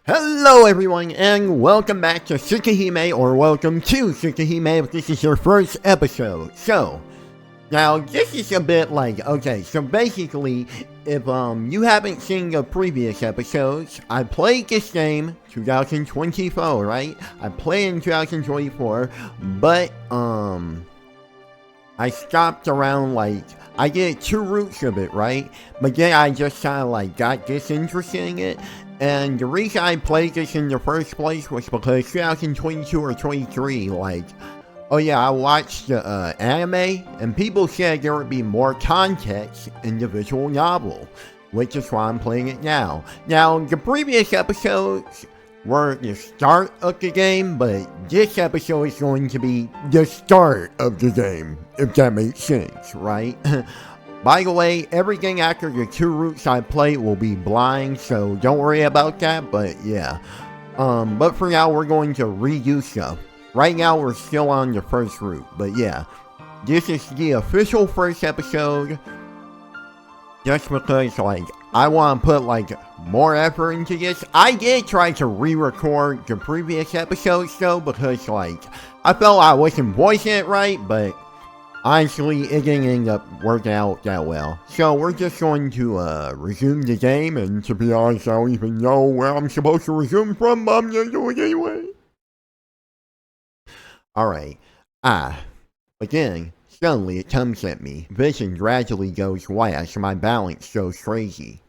Hello everyone and welcome back to Tsukihime, or welcome to Tsukihime if this is your first episode. So, now this is a bit like, okay, so basically, if you haven't seen the previous episodes, I played this game 2024, right? I played in 2024, but I stopped around like, I did 2 routes of it, right? But then I just kind of like got disinterested in it. And the reason I played this in the first place was because 2022 or 23, like, oh yeah, I watched the anime, and people said there would be more context in the visual novel, which is why I'm playing it now. Now, the previous episodes were the start of the game, but this episode is going to be the start of the game, if that makes sense, right? By the way, everything after the 2 routes I played will be blind, so don't worry about that, but yeah. But for now, we're going to redo stuff. Right now, we're still on the first route, but yeah. This is the official first episode, just because, like, I want to put, like, more effort into this. I did try to re-record the previous episodes, though, because, like, I felt I wasn't voicing it right, but honestly, it didn't end up working out that well. So we're just going to resume the game, and to be honest, I don't even know where I'm supposed to resume from, but I'm gonna do it anyway. Alright. But then, suddenly it comes at me. Vision gradually goes white as my balance goes crazy.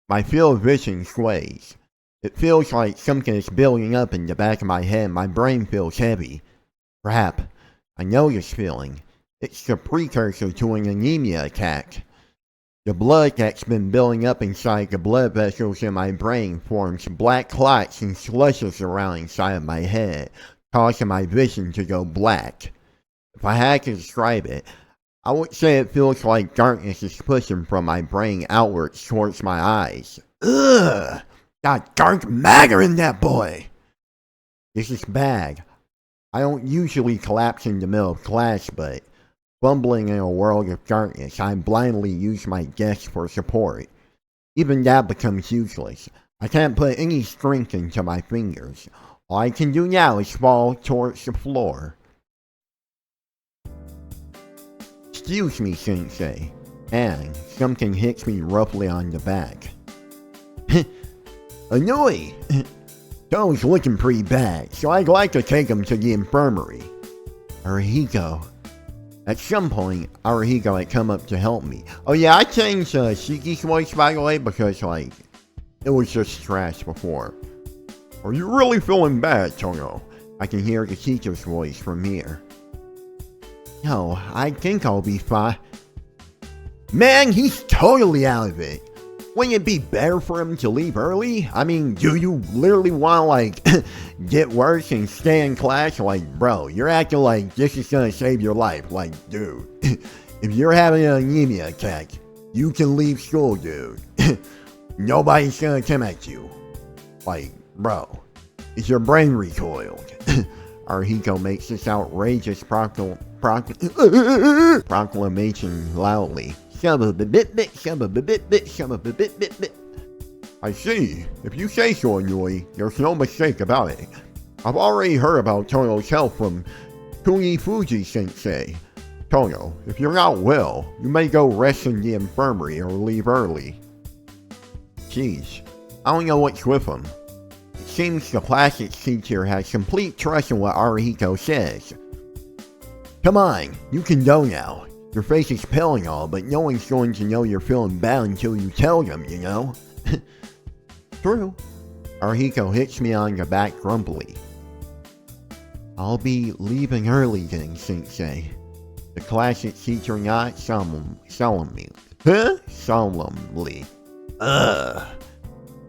My field of vision sways. It feels like something is building up in the back of my head. My brain feels heavy. Crap, I know this feeling. It's the precursor to an anemia attack. The blood that's been building up inside the blood vessels in my brain forms black clots and slushes around inside of my head, causing my vision to go black. If I had to describe it, I would say it feels like darkness is pushing from my brain outwards towards my eyes. Ugh! Got dark matter in that boy! This is bad. I don't usually collapse in the middle of class, but fumbling in a world of darkness, I blindly use my desk for support. Even that becomes useless. I can't put any strength into my fingers. All I can do now is fall towards the floor. Excuse me, Sensei. And something hits me roughly on the back. Annoy! Tone's looking pretty bad, so I'd like to take him to the infirmary. Arihiko. At some point, Arihiko had come up to help me. Oh yeah, I changed Shiki's voice, by the way, because, like, it was just trash before. Are you really feeling bad, Tono? I can hear the teacher's voice from here. No, I think I'll be fine. Man, he's totally out of it. Wouldn't it be better for him to leave early? I mean, do you literally want to, like, get worse and stay in class? Like, bro, you're acting like this is gonna save your life. Like, dude, if you're having an anemia attack, you can leave school, dude. Nobody's gonna come at you. Like, bro, is your brain recoiled? Arihiko makes this outrageous proclamation loudly. I see. If you say so, Anui, there's no mistake about it. I've already heard about Tono's health from Kuni Fuji Sensei. Tono, if you're not well, you may go rest in the infirmary or leave early. Jeez, I don't know what's with him. It seems the plastics teacher has complete trust in what Arihiko says. Come on, you can go now. Your face is pale and all, but no one's going to know you're feeling bad until you tell them, you know? True. Arihiko hits me on the back grumpily. I'll be leaving early then, Sensei. The classic teacher nods solemnly. Huh? Solemnly. Ugh.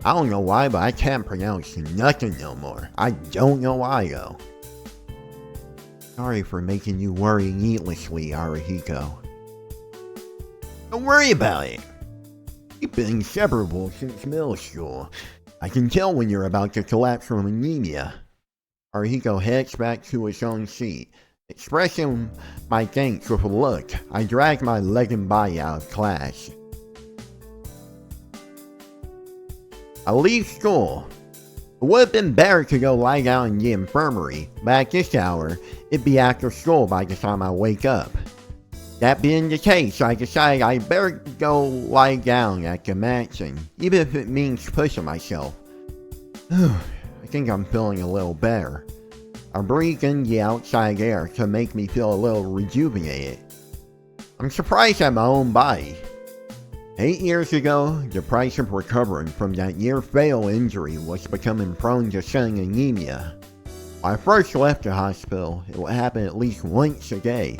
I don't know why, but I can't pronounce nothing no more. I don't know why, though. Sorry for making you worry needlessly, Arihiko. Don't worry about it. We've been inseparable since middle school. I can tell when you're about to collapse from anemia. Arihiko heads back to his own seat. Expressing my thanks with a look, I drag my leg and body out of class. I leave school. It would have been better to go lie down in the infirmary, but at this hour, it'd be after school by the time I wake up. That being the case, I decided I'd better go lie down at the mansion, even if it means pushing myself. I think I'm feeling a little better. I breathe in the outside air to make me feel a little rejuvenated. I'm surprised at my own body. 8 years ago, the price of recovering from that near-fatal injury was becoming prone to sudden anemia. When I first left the hospital, it would happen at least once a day.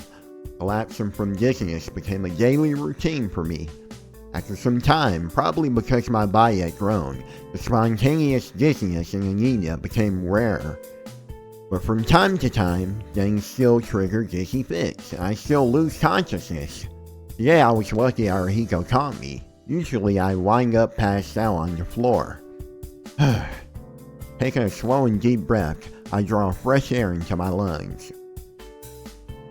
Collapsing from dizziness became a daily routine for me. After some time, probably because my body had grown, the spontaneous dizziness and anemia became rarer. But from time to time, things still trigger dizzy fits, and I still lose consciousness. Today I was lucky Arihiko caught me. Usually I wind up passed out on the floor. Taking a slow and deep breath, I draw fresh air into my lungs.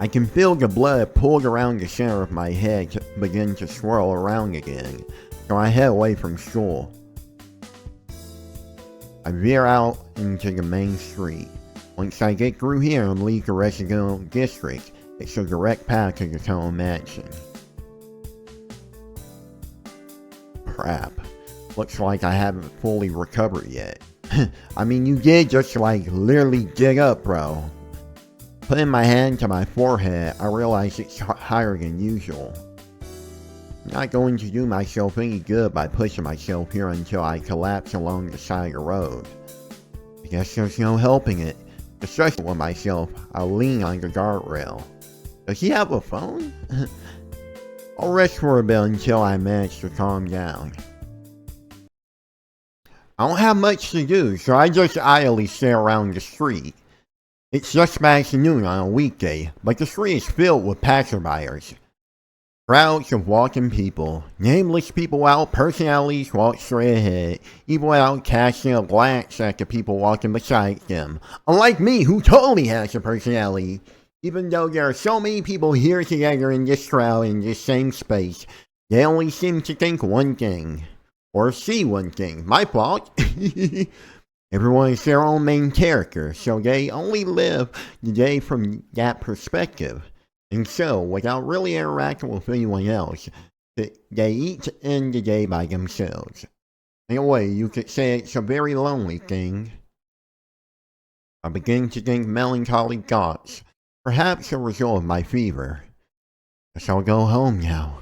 I can feel the blood pulled around the center of my head begin to swirl around again, so I head away from school. I veer out into the main street. Once I get through here and leave the residential district, it's a direct path to the Town Mansion. Crap. Looks like I haven't fully recovered yet. I mean, you did just literally dig up, bro. Putting my hand to my forehead, I realize it's higher than usual. I'm not going to do myself any good by pushing myself here until I collapse along the side of the road. I guess there's no helping it. Especially with myself, I'll lean on the guardrail. Does he have a phone? I'll rest for a bit until I manage to calm down. I don't have much to do, so I just idly stare around the street. It's just past noon on a weekday, but the street is filled with passerbyers. Crowds of walking people, nameless people without personalities walk straight ahead, even without casting a glance at the people walking beside them. Unlike me, who totally has a personality. Even though there are so many people here together in this crowd in this same space, they only seem to think one thing. Or see one thing. My fault. Everyone is their own main character, so they only live the day from that perspective. And so, without really interacting with anyone else, they each end the day by themselves. In a way, you could say it's a very lonely thing. I begin to think melancholy thoughts. Perhaps a result of my fever. Guess I'll go home now.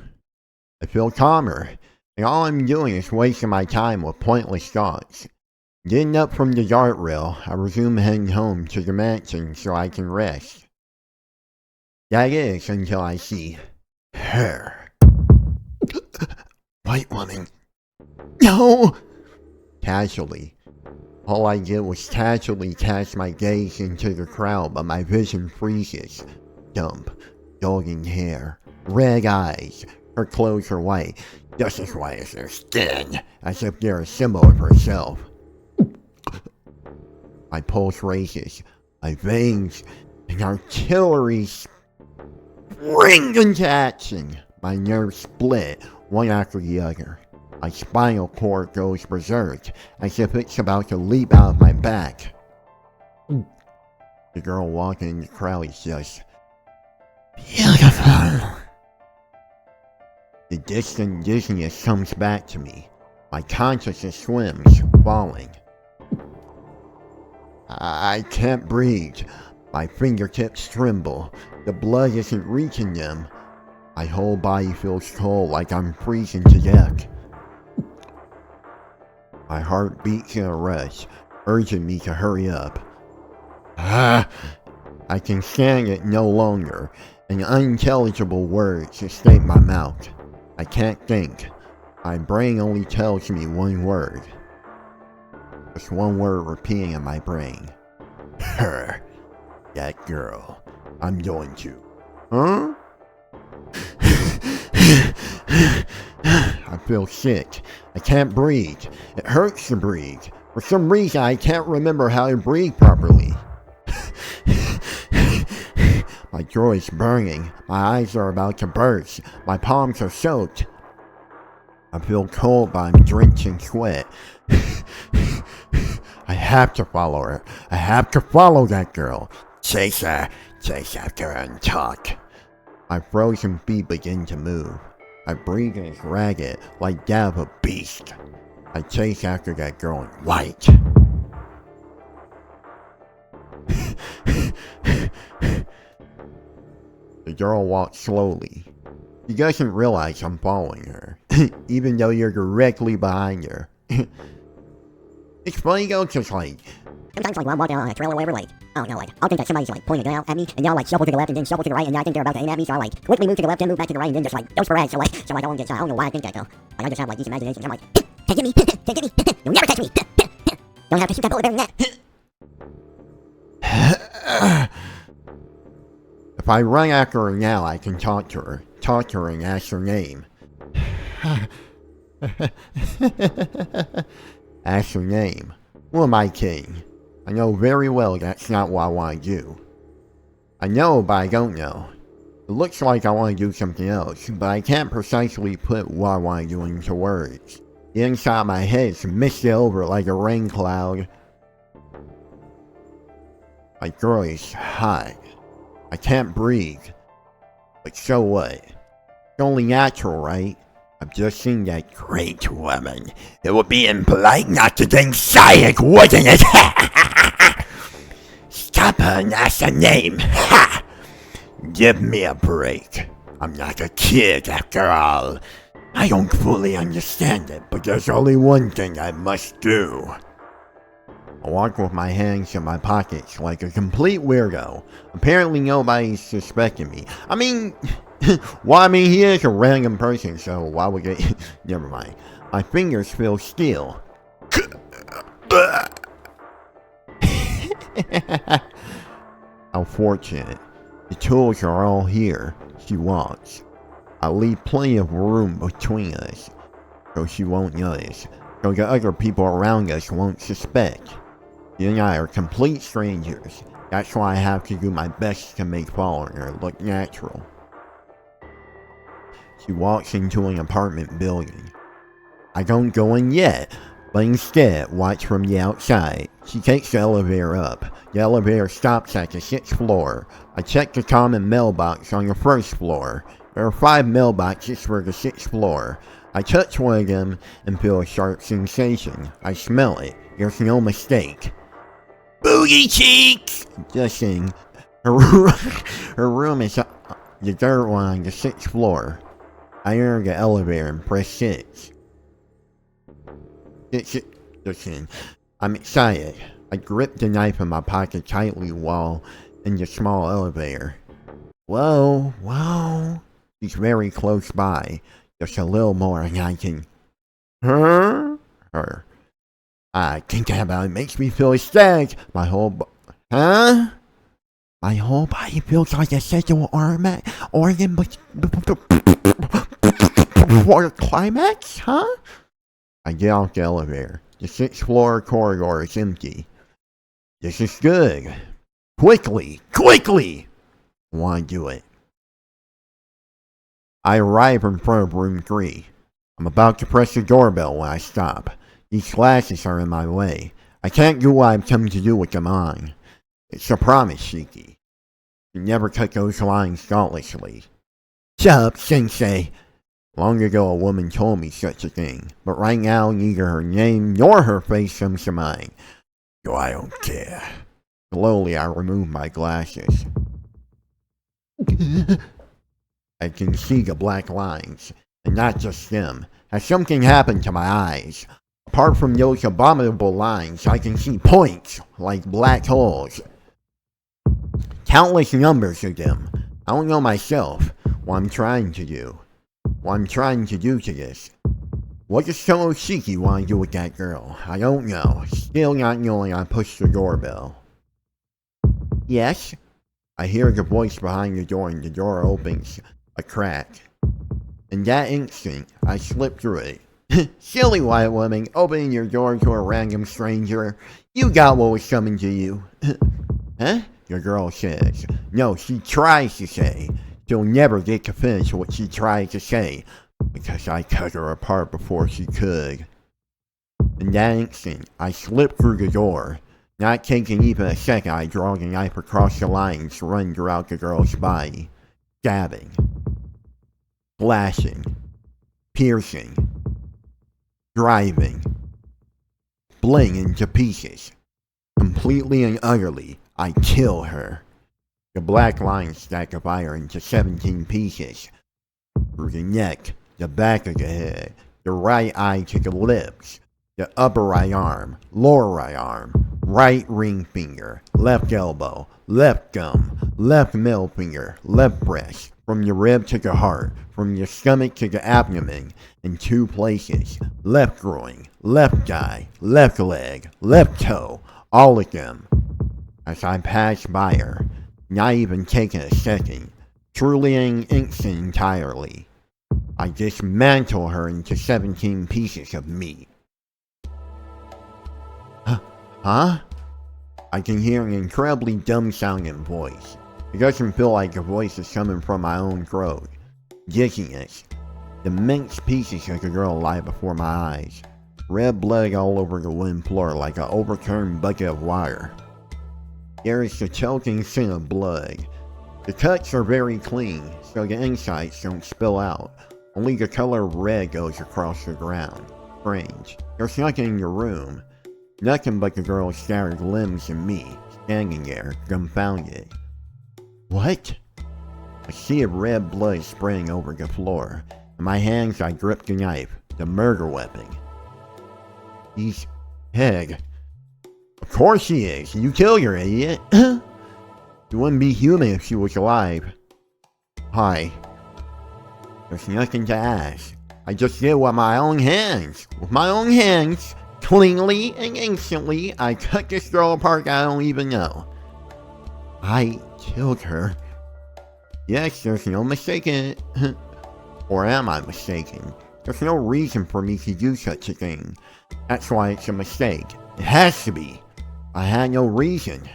I feel calmer, and all I'm doing is wasting my time with pointless thoughts. Getting up from the guardrail, I resume heading home to the mansion so I can rest. That is until I see her. White woman. No! Casually. All I did was casually cast my gaze into the crowd, but my vision freezes. Dump, golden hair, red eyes. Her clothes are white, just as white as her skin, as if they're a symbol of herself. My pulse races, my veins and artery spring into action. My nerves split, one after the other. My spinal cord goes berserk, as if it's about to leap out of my back. The girl walking in the crowd is just beautiful. The distant dizziness comes back to me. My consciousness swims, falling. I can't breathe. My fingertips tremble. The blood isn't reaching them. My whole body feels cold, like I'm freezing to death. My heart beats in a rush, urging me to hurry up. I can stand it no longer, and unintelligible words escape my mouth. I can't think. My brain only tells me one word. Just one word repeating in my brain. Her. That girl. I'm going to. Huh? I feel sick. I can't breathe. It hurts to breathe. For some reason, I can't remember how to breathe properly. My jaw is burning. My eyes are about to burst. My palms are soaked. I feel cold, but I'm drenched in sweat. I have to follow her. I have to follow that girl. Chase her. Chase after her and talk. My frozen feet begin to move. My breathing is ragged, like that of a beast. I chase after that girl in white. The girl walks slowly. She doesn't realize I'm following her, even though you're directly behind her. It's funny though, cause like, sometimes like when I'm walking on a trail or whatever, like, I don't know, like, I'll think that somebody's like pointing a gun out at me, and y'all like shuffle to the left and then shuffle to the right, and then I think they're about to aim at me, so I like quickly move to the left and move back to the right, and then just like go sporadic, so I don't get shot. I don't know why I think that though. Like I just have like these imaginations. I'm like, can't get me, can't get me, you'll never catch me. Don't have to shoot that bullet better than that. If I run after her now, I can talk to her and ask her name. Ask her name. Who am I kidding? I know very well that's not what I want to do. I know, but I don't know. It looks like I want to do something else, but I can't precisely put what I want to do into words. The inside of my head is misted over like a rain cloud. My girl is hot. I can't breathe. But so what? It's only natural, right? I've just seen that great woman. It would be impolite not to think Syac, wouldn't it? Stop her and ask her name. Ha! Give me a break. I'm not a kid after all. I don't fully understand it, but there's only one thing I must do. I walk with my hands in my pockets like a complete weirdo. Apparently nobody's suspecting me. I mean, he is a random person, so why would they... Never mind. My fingers feel steel. How fortunate. The tools are all here. She walks. I leave plenty of room between us, so she won't notice, so the other people around us won't suspect. You and I are complete strangers. That's why I have to do my best to make following her look natural. She walks into an apartment building. I don't go in yet, but instead watch from the outside. She takes the elevator up. The elevator stops at the 6th floor. I check the common mailbox on the 1st floor. There are 5 mailboxes for the 6th floor. I touch one of them and feel a sharp sensation. I smell it. There's no mistake. Booty cheeks! Just saying. Her room is the third one on the 6th floor. I enter the elevator and press 6. Listen, I'm excited. I grip the knife in my pocket tightly while in the small elevator. Whoa. She's very close by. Just a little more and I can... Her? Thinking about it makes me feel ecstatic. My whole body feels like a sexual organ before the climax, huh? I get off the elevator. The 6th floor corridor is empty. This is good. Quickly! I want to do it. I arrive in front of room 3. I'm about to press the doorbell when I stop. These glasses are in my way. I can't do what I've come to do with them on. It's a promise, Shiki. You never cut those lines thoughtlessly. Shut up, Sensei. Long ago a woman told me such a thing, but right now neither her name nor her face comes to mind. So I don't care. Slowly I remove my glasses. I can see the black lines, and not just them. Has something happened to my eyes? Apart from those abominable lines, I can see points, like black holes. Countless numbers of them. I don't know myself what I'm trying to do. What I'm trying to do to this. What does Solo Shiki want to do with that girl? I don't know. Still not knowing, I push the doorbell. Yes? I hear the voice behind the door and the door opens a crack. In that instant, I slip through it. Silly white woman, opening your door to a random stranger. You got what was coming to you. Huh? The girl says. No, she tries to say. She'll never get to finish what she tried to say. Because I cut her apart before she could. In that instant, I slipped through the door. Not taking even a second, I draw the knife across the lines running throughout the girl's body, stabbing, slashing, piercing, driving, splaying into pieces. Completely and utterly, I kill her. The black lines stack of iron into 17 pieces. Through the neck, the back of the head, the right eye to the lips, the upper right arm, lower right arm, right ring finger, left elbow, left gum, left middle finger, left breast, from the rib to the heart, from the stomach to the abdomen, in 2 places, left groin, left thigh, left leg, left toe, all of them. As I pass by her, not even taking a second, truly an instant entirely, I dismantle her into 17 pieces of meat. Huh? I can hear an incredibly dumb-sounding voice. It doesn't feel like the voice is coming from my own throat. Dizziness. The minced pieces of the girl lie before my eyes. Red blood all over the wooden floor like an overturned bucket of water. There is the choking scent of blood. The cuts are very clean, so the insides don't spill out. Only the color of red goes across the ground. Strange. There's nothing in the room. Nothing but the girl's scattered limbs and me, standing there, dumbfounded. What? A sea of red blood spraying over the floor. In my hands I grip the knife, the murder weapon. He's dead. Of course she is. You killed her, idiot. She wouldn't be human if she was alive. Hi. There's nothing to ask. I just did with my own hands. With my own hands, cleanly and instantly, I cut this girl apart I don't even know. I killed her. Yes, there's no mistake in it. Or am I mistaken? There's no reason for me to do such a thing. That's why it's a mistake. It has to be. I had no reason.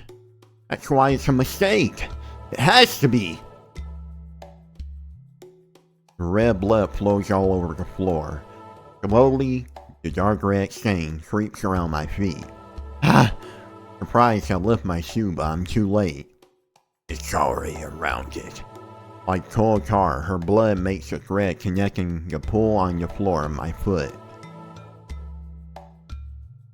That's why it's a mistake. It has to be. The red blood flows all over the floor. Slowly, the dark red stain creeps around my feet. Ah! Surprised I lift my shoe, but I'm too late. It's already around it. Like cold tar, her blood makes a thread connecting the pool on the floor of my foot.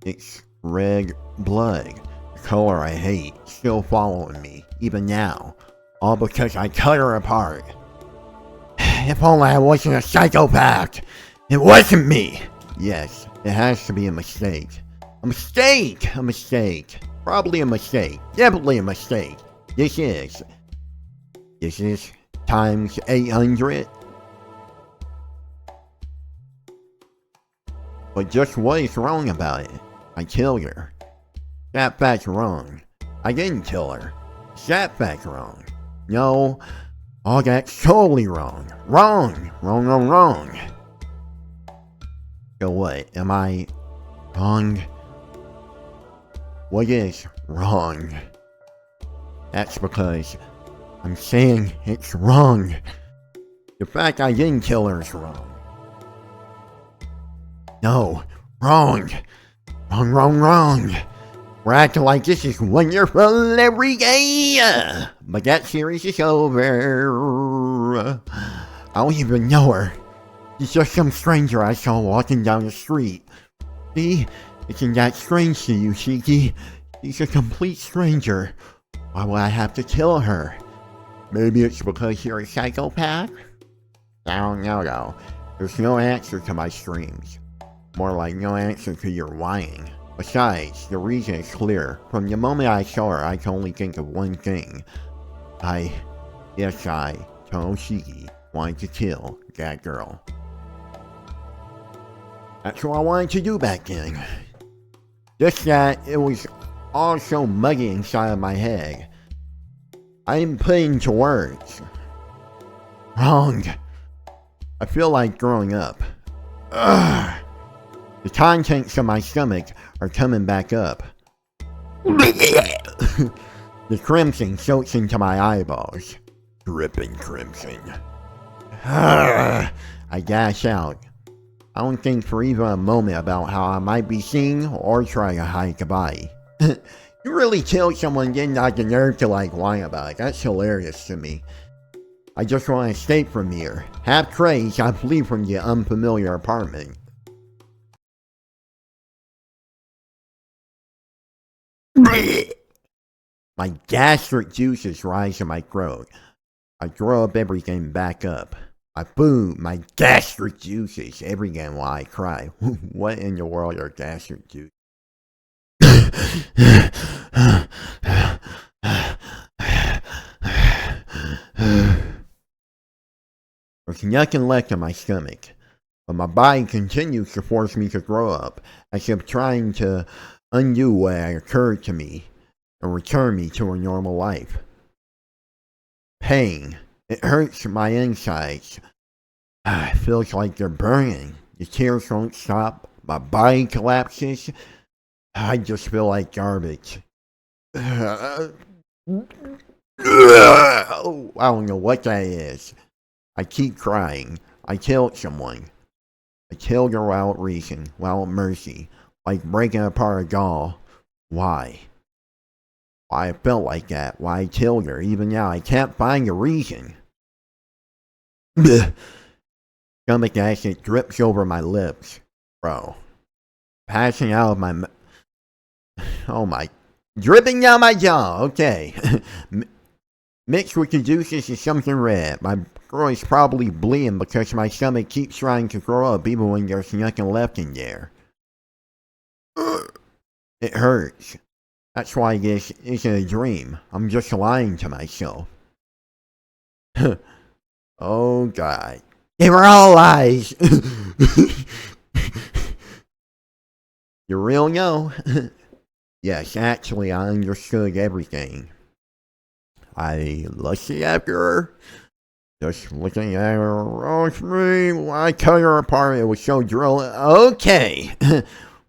It's red blood, the color I hate, still following me, even now. All because I cut her apart. If only I wasn't a psychopath! It wasn't me! Yes, it has to be a mistake. A mistake! A mistake. Probably a mistake. Definitely a mistake. This is times 800. But just what is wrong about it? I killed her. That fact's wrong. I didn't kill her. That fact wrong. No, all that's totally wrong. Wrong. Wrong. So what, am I wrong? What is wrong? That's because I'm saying it's wrong. The fact I didn't kill her is wrong. No, wrong. Wrong. We're acting like this is wonderful every day. But that series is over. I don't even know her. She's just some stranger I saw walking down the street. See? Isn't that strange to you, Shiki? She's a complete stranger. Why would I have to kill her? Maybe it's because you're a psychopath? I don't know though. There's no answer to my screams. More like no answer to your whining. Besides, the reason is clear. From the moment I saw her, I can only think of one thing. Tomoshiki, wanted to kill that girl. That's what I wanted to do back then. Just that it was all so muggy inside of my head. I didn't put it into words. Wrong. I feel like throwing up. Ugh. The contents of my stomach are coming back up. The crimson soaks into my eyeballs. Dripping crimson. I dash out. I don't think for even a moment about how I might be seen or try to hide the body. You really killed someone, then not the nerve to like whine about it. That's hilarious to me. I just want to escape from here. Half crazed, I flee from the unfamiliar apartment. My gastric juices rise in my throat. I throw up everything back up. I boom, my gastric juices everything while I cry. What in the world are gastric juices? There's nothing left in my stomach, but my body continues to force me to throw up, as if trying to undo what had occurred to me and return me to a normal life. Pain. It hurts my insides. It feels like they're burning. The tears won't stop. My body collapses. I just feel like garbage. I don't know what that is. I keep crying. I killed someone. I killed her without reason, without mercy, like breaking apart a doll. Why? Why I felt like that, why I killed her. Even now, I can't find a reason. Stomach acid drips over my lips. Bro. Passing out of my... Oh my... Dripping down my jaw, okay. Mixed with the juices is something red. My throat is probably bleeding because my stomach keeps trying to throw up even when there's nothing left in there. It hurts. That's why this isn't a dream. I'm just lying to myself. Oh God. They were all lies. You real know? Yes, actually I understood everything. I lusted after her. Just looking at her roast me. When I cut her apart, it was so drilling. Okay.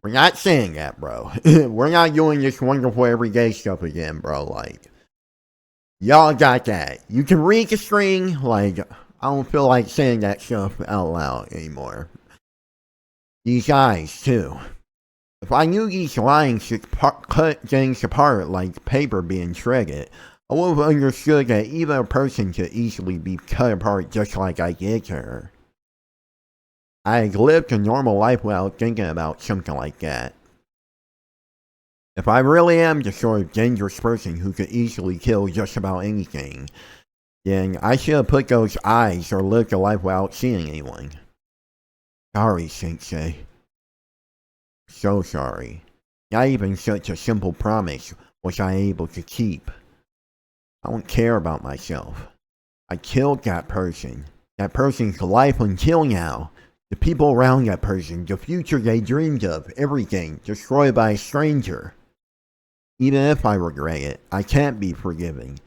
We're not saying that, bro. We're not doing this wonderful everyday stuff again, bro. Like, y'all got that. You can read the string. Like, I don't feel like saying that stuff out loud anymore. These eyes, too. If I knew these lines could cut things apart like paper being shredded, I would have understood that even a person could easily be cut apart just like I did to her. I had lived a normal life without thinking about something like that. If I really am the sort of dangerous person who could easily kill just about anything, then I should have put those eyes or lived a life without seeing anyone. Sorry, Sensei. So sorry. Not even such a simple promise was I able to keep. I don't care about myself. I killed that person. That person's life until now. The people around that person, the future they dreamed of, everything destroyed by a stranger. Even if I regret it, I can't be forgiving.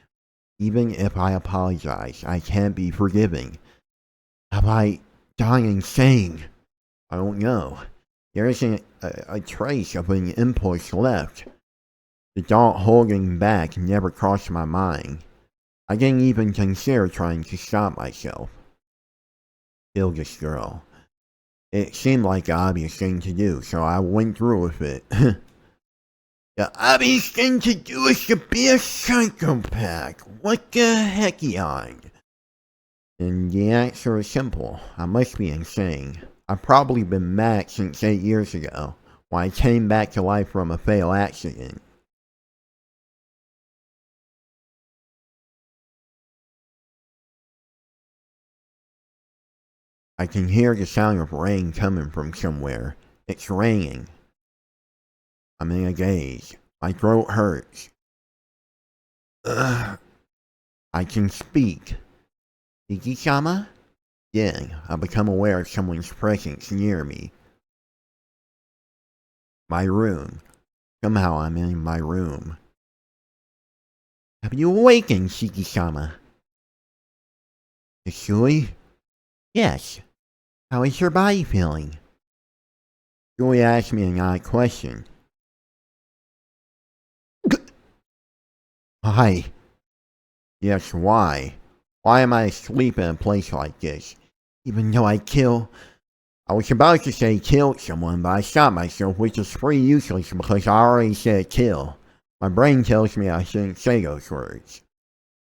Even if I apologize, I can't be forgiving. Am I dying insane? I don't know. There isn't a trace of an impulse left. The thought holding back never crossed my mind. I didn't even consider trying to stop myself. Kill this girl. It seemed like the obvious thing to do, so I went through with it. The obvious thing to do is to be a psychopath. What the heck, Yon? And the answer is simple. I must be insane. I've probably been mad since 8 years ago, when I came back to life from a fatal accident. I can hear the sound of rain coming from somewhere. It's raining. I'm in a daze. My throat hurts. Ugh. I can speak. Tsukihime? Then I become aware of someone's presence near me. My room. Somehow I'm in my room. Have you awakened, Tsukihime? Hisui? Yes. How is your body feeling? Joey asked me an odd question. Why? Yes, why? Why am I asleep in a place like this? Even though I I was about to say killed someone, but I stopped myself, which is pretty useless because I already said kill. My brain tells me I shouldn't say those words.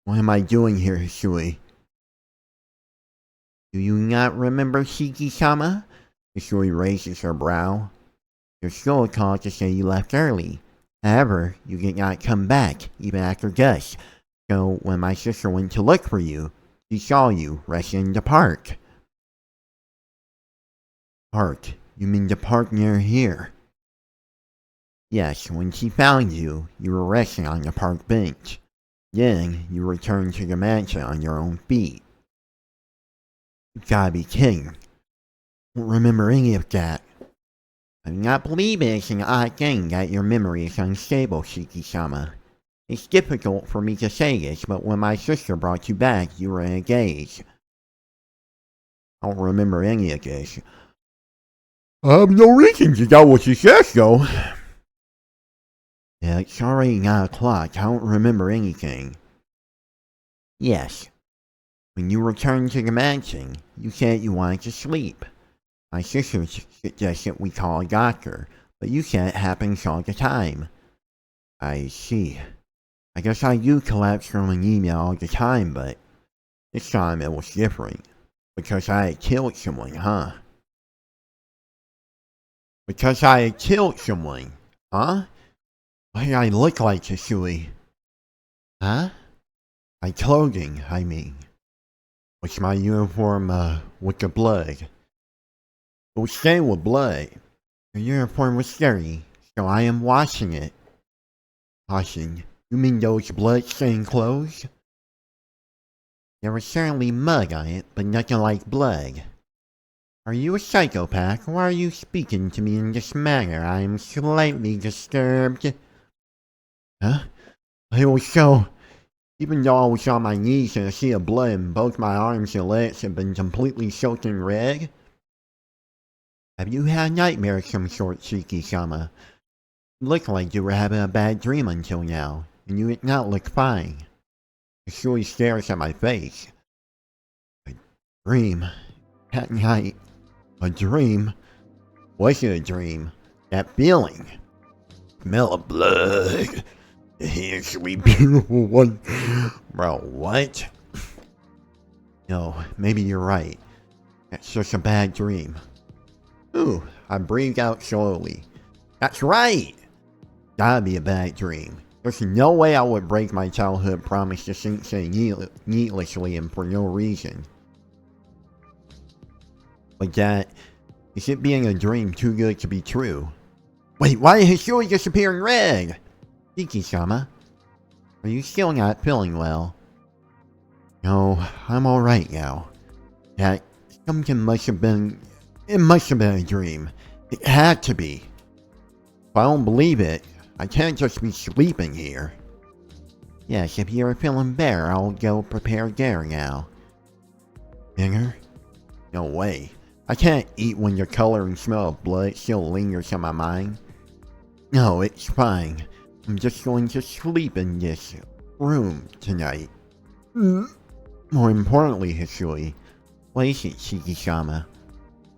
What am I doing here, Hisui? Do you not remember Shiki-sama? Hisui raises her brow. There's still a call to say you left early. However, you did not come back, even after dusk. So, when my sister went to look for you, she saw you resting in the park. Park? You mean the park near here? Yes, when she found you, you were resting on the park bench. Then, you returned to the mansion on your own feet. You gotta be kidding. I don't remember any of that. I do not believe it is an odd thing that your memory is unstable, Shiki-sama. It's difficult for me to say this, but when my sister brought you back, you were in a daze. I don't remember any of this. I have no reason to doubt what she says, though. Yeah, it's already 9 o'clock. I don't remember anything. Yes. When you returned to the mansion, you said you wanted to sleep. My sister suggested we call a doctor, but you said it happens all the time. I see. I guess I do collapse from anemia all the time, but this time it was different. Because I had killed someone, huh? Because I had killed someone, huh? What did I look like, Hisui? Huh? My clothing, I mean. Was my uniform, with the blood? It was stained with blood. The uniform was dirty, so I am washing it. Washing? You mean those blood-stained clothes? There was certainly mud on it, but nothing like blood. Are you a psychopath, or are you speaking to me in this manner? I am slightly disturbed. Huh? It was so... Even though I was on my knees and a sea of blood and both my arms and legs had been completely soaked in red. Have you had a nightmare of some sort, Shiki-sama? You looked like you were having a bad dream until now, and you did not look fine. Hisui stares at my face. A dream. That night. A dream? Was it a dream? That feeling. Smell of blood. Here, sweet beautiful one. Bro, what? No, maybe you're right. That's just a bad dream. Ooh, I breathed out slowly. That's right! Gotta be a bad dream. There's no way I would break my childhood promise to Sensei needlessly and for no reason. But that... Is it being a dream too good to be true? Wait, why did Hisui disappear in red? Shiki-sama, are you still not feeling well? No, I'm alright now. That something must have been... It must have been a dream. It had to be. If I don't believe it, I can't just be sleeping here. Yes, if you're feeling better, I'll go prepare dinner now. Dinner? No way. I can't eat when the color and smell of blood still lingers in my mind. No, it's fine. I'm just going to sleep in this room tonight. More importantly, Hisui, what is it, Shiki-sama?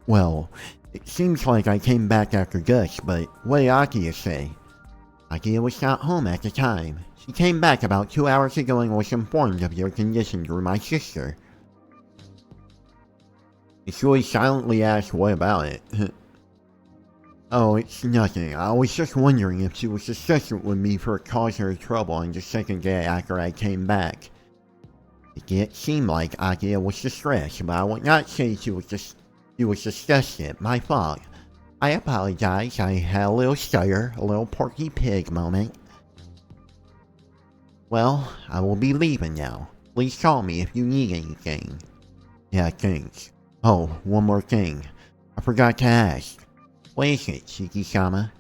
Well, it seems like I came back after dusk, but what did Akiya say? Akiya was not home at the time. She came back about 2 hours ago and was informed of your condition through my sister. Hisui silently asked what about it. Oh, it's nothing. I was just wondering if she was assistant with me for causing her trouble on the second day after I came back. It did seem like Akiya was distressed, but I would not say she was disgusted. My fault. I apologize. I had a little stutter, a little Porky Pig moment. Well, I will be leaving now. Please call me if you need anything. Yeah, thanks. Oh, one more thing. I forgot to ask. What is it, Shiki-sama?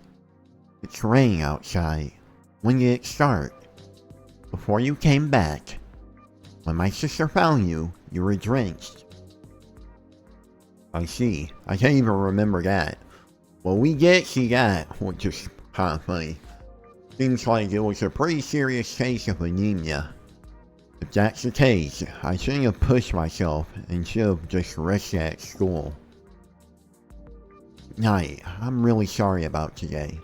It's raining outside. When did it start? Before you came back. When my sister found you, you were drenched. I see. I can't even remember that. Well, we did see that, which is kinda funny. Seems like it was a pretty serious case of anemia. If that's the case, I shouldn't have pushed myself and should have just rested at school. Night. I'm really sorry about today.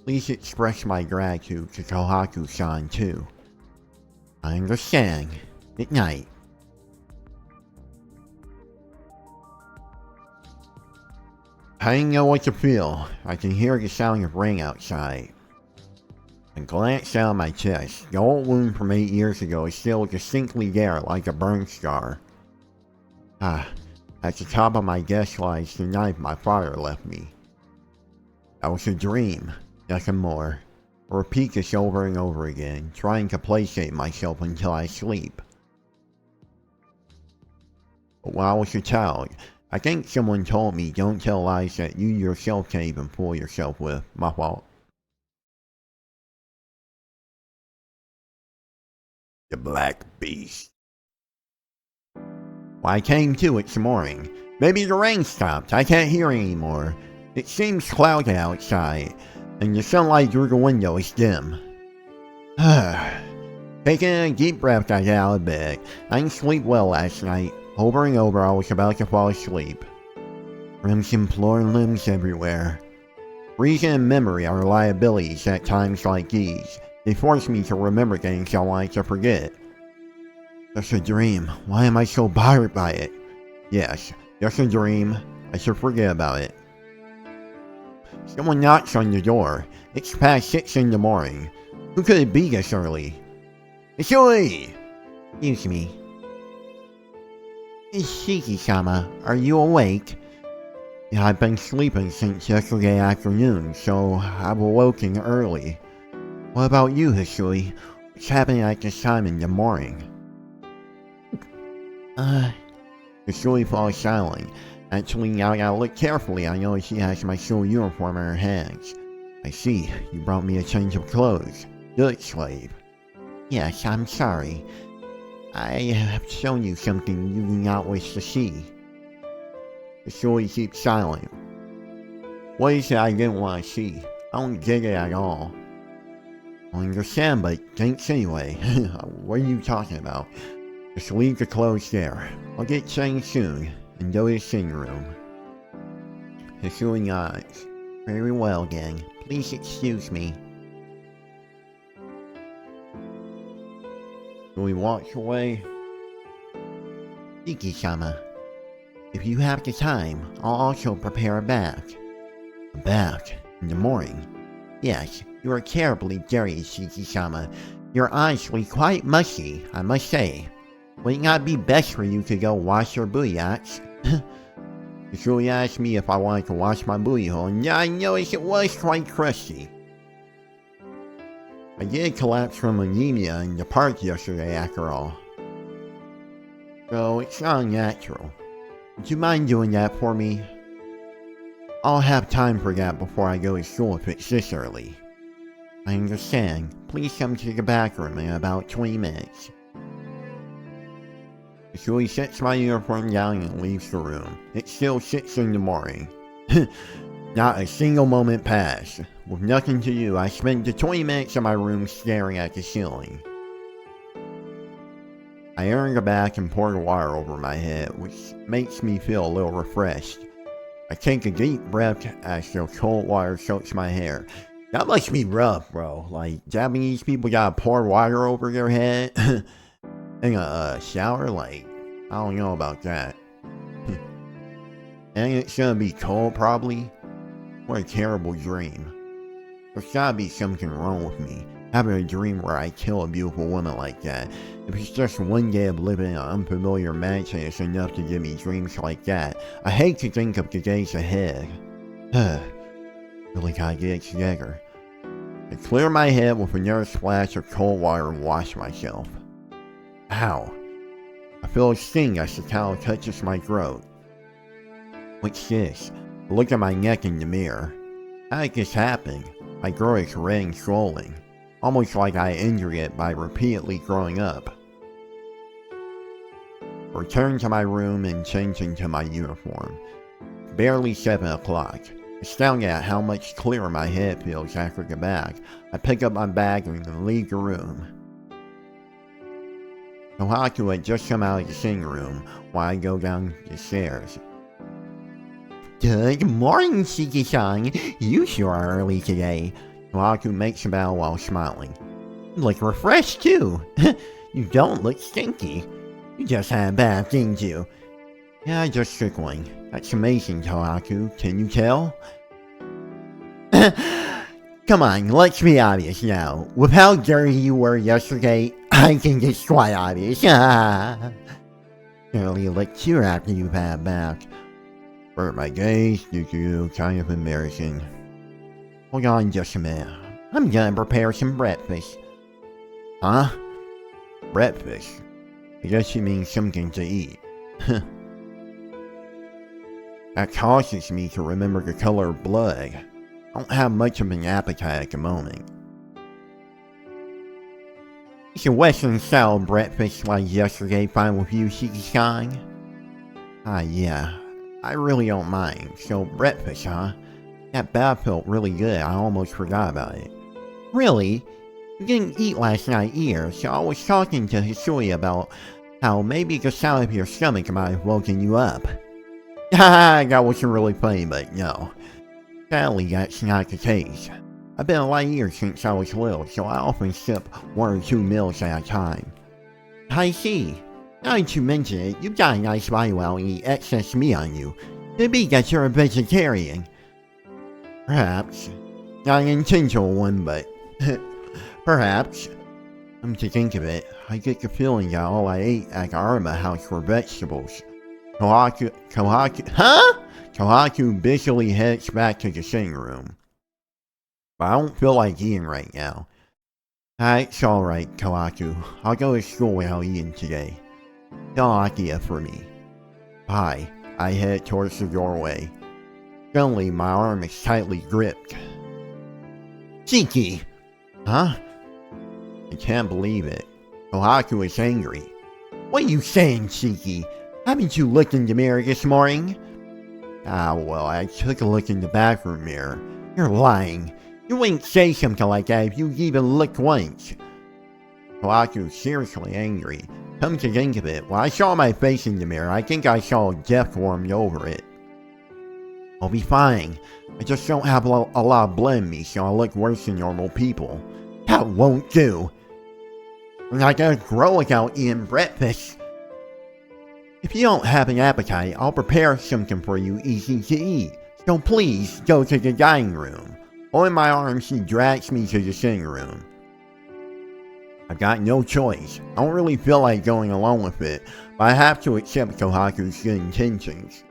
Please express my gratitude to Kohaku-san too. I understand. Good night. I didn't know what to feel. I can hear the sound of rain outside. I glanced down my chest. The old wound from 8 years ago is still distinctly there like a burn scar. At the top of my desk lies the knife my father left me. That was a dream, nothing more. I repeat this over and over again, trying to placate myself until I sleep. But when I was a child, I think someone told me don't tell lies that you yourself can't even fool yourself with. My fault. The Black Beast. Well, I came to it this morning. Maybe the rain stopped. I can't hear anymore. It seems cloudy outside, and the sunlight through the window is dim. Taking a deep breath, I get out of bed. I didn't sleep well last night. Over and over, I was about to fall asleep. Crimson floor and limbs everywhere. Reason and memory are liabilities at times like these. They force me to remember things I wanted to forget. Just a dream. Why am I so bothered by it? Yes, just a dream. I should forget about it. Someone knocks on the door. It's past 6 in the morning. Who could it be this early? It's Yui! Excuse me. Shiki-sama, are you awake? Yeah, I've been sleeping since yesterday afternoon, so I've awoken early. What about you, Hisui? What's happening at this time in the morning? Hisui falls silent. Actually, now I gotta look carefully. I know she has my school uniform in her hands. I see, you brought me a change of clothes. Good, slave. Yes, I'm sorry. I have shown you something you do not wish to see. Hisui keeps silent. What is it I didn't want to see? I don't get it at all. I understand, but thanks anyway. What are you talking about? Just leave the clothes there. I'll get changed soon and go to the sitting room. Hisui nods. Very well then. Please excuse me. Hisui walks away. Shiki-sama, if you have the time, I'll also prepare a bath. A bath? In the morning? Yes, you are terribly dirty, Tsukihime. You're honestly quite mushy, I must say. Would it not be best for you to go wash your booty hats? Julie asked me if I wanted to wash my booty hole, and I noticed it was quite crusty. I did collapse from anemia in the park yesterday after all. So it's not unnatural. Would you mind doing that for me? I'll have time for that before I go to school if it's this early. I understand. Please come to the back room in about 20 minutes. Julie sets my uniform down and leaves the room. It's still 6 in the morning. Not a single moment passed. With nothing to do, I spent the 20 minutes in my room staring at the ceiling. I enter the bath and pour the water over my head, which makes me feel a little refreshed. I take a deep breath as the cold water soaks my hair. That must be rough, bro. Like, Japanese people gotta pour water over their head in a shower? Like, I don't know about that. And it's gonna be cold, probably. What a terrible dream. There's gotta be something wrong with me, having a dream where I kill a beautiful woman like that. If it's just one day of living in an unfamiliar mansion, it's enough to give me dreams like that. I hate to think of the days ahead. Really gotta get it together. I clear my head with another splash of cold water and wash myself. Ow. I feel a sting as the towel touches my throat. What's this? I look at my neck in the mirror. How did this happen? My throat is red and swollen, almost like I injured it by repeatedly growing up. I return to my room and change into my uniform. Barely 7 o'clock. Astounded at how much clearer my head feels after the bath, I pick up my bag and leave the room. Kohaku had just come out of the sitting room while I go down the stairs. Good morning, Shiki-san. You sure are early today. Kawaku makes a bow while smiling. You look refreshed, too. You don't look stinky. You just had a bath, didn't you? Yeah, I just took one. That's amazing, Kawaku. Can you tell? Come on, let's be obvious now. With how dirty you were yesterday, I think it's quite obvious. Surely look cute after you've had a bath. Burnt my gaze, kind of embarrassing. Hold on just a minute. I'm gonna prepare some breakfast. Huh? Breakfast? I guess you mean something to eat. That causes me to remember the color of blood. I don't have much of an appetite at the moment. Is a Western style breakfast like yesterday fine with you, Shiki-san? Yeah. I really don't mind. So, breakfast, huh? That bath felt really good. I almost forgot about it. Really? You didn't eat last night either, so I was talking to Hisui about how maybe the sound of your stomach might have woken you up. That wasn't really funny, but no. Sadly, that's not the case. I've been a lot of years since I was little, so I often skip 1 or 2 meals at a time. I see. Now that you mention it, you've got a nice body without any excess meat on you. Could be that you're a vegetarian. Perhaps. Not an intentional one, but perhaps. Come to think of it, I get the feeling that all I ate at the Arma house were vegetables. Kawaku busily heads back to the sitting room. But I don't feel like eating right now. It's alright, Kawaku. I'll go to school without eating today. Tell Akia for me. Bye. I head towards the doorway. Suddenly, my arm is tightly gripped. Shiki! Huh? I can't believe it. Kohaku is angry. What are you saying, Shiki? Haven't you looked in the mirror this morning? Well, I took a look in the bathroom mirror. You're lying. You wouldn't say something like that if you even looked once. Kohaku is seriously angry. Come to think of it, when I saw my face in the mirror, I think I saw death formed over it. I'll be fine. I just don't have a lot of blood in me, so I look worse than normal people. That won't do. I'm not gonna grow without eating breakfast. If you don't have an appetite, I'll prepare something for you easy to eat. So please, go to the dining room. Holding my arm, she drags me to the sitting room. I've got no choice. I don't really feel like going along with it, but I have to accept Kohaku's good intentions.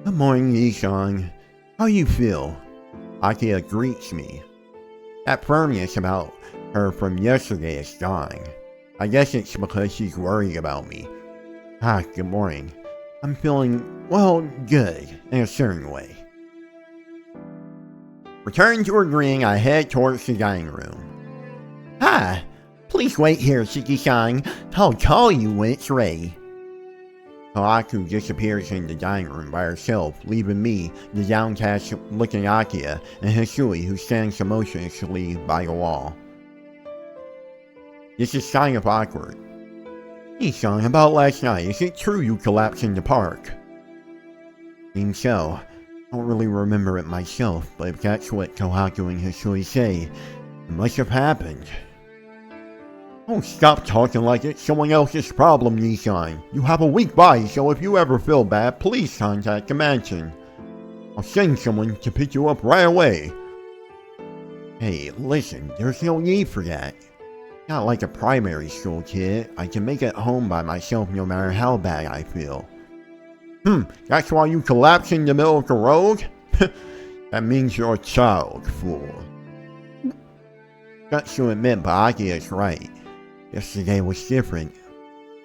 Good morning, Ishan. How you feel? Akia greets me. That firmness about her from yesterday is gone. I guess it's because she's worried about me. Good morning. I'm feeling, well, good, in a certain way. Returning to agreeing, I head towards the dining room. Please wait here, Shiki-san. I'll call you when it's ready. Kawaku disappears in the dining room by herself, leaving me, the downcast-looking Akia, and Hisui, who stands emotionlessly by the wall. This is kind of awkward. Ishan, about last night, is it true you collapsed in the park? Seems so. I don't really remember it myself, but if that's what Kohaku and Hisui say, it must have happened. Oh, stop talking like it's someone else's problem, Nissan. You have a weak body, so if you ever feel bad, please contact the mansion. I'll send someone to pick you up right away. Hey, listen, there's no need for that. Not like a primary school kid. I can make it home by myself no matter how bad I feel. That's why you collapse in the middle of the road? That means you're a child, fool. That's to admit, but Akia is right. Yesterday was different.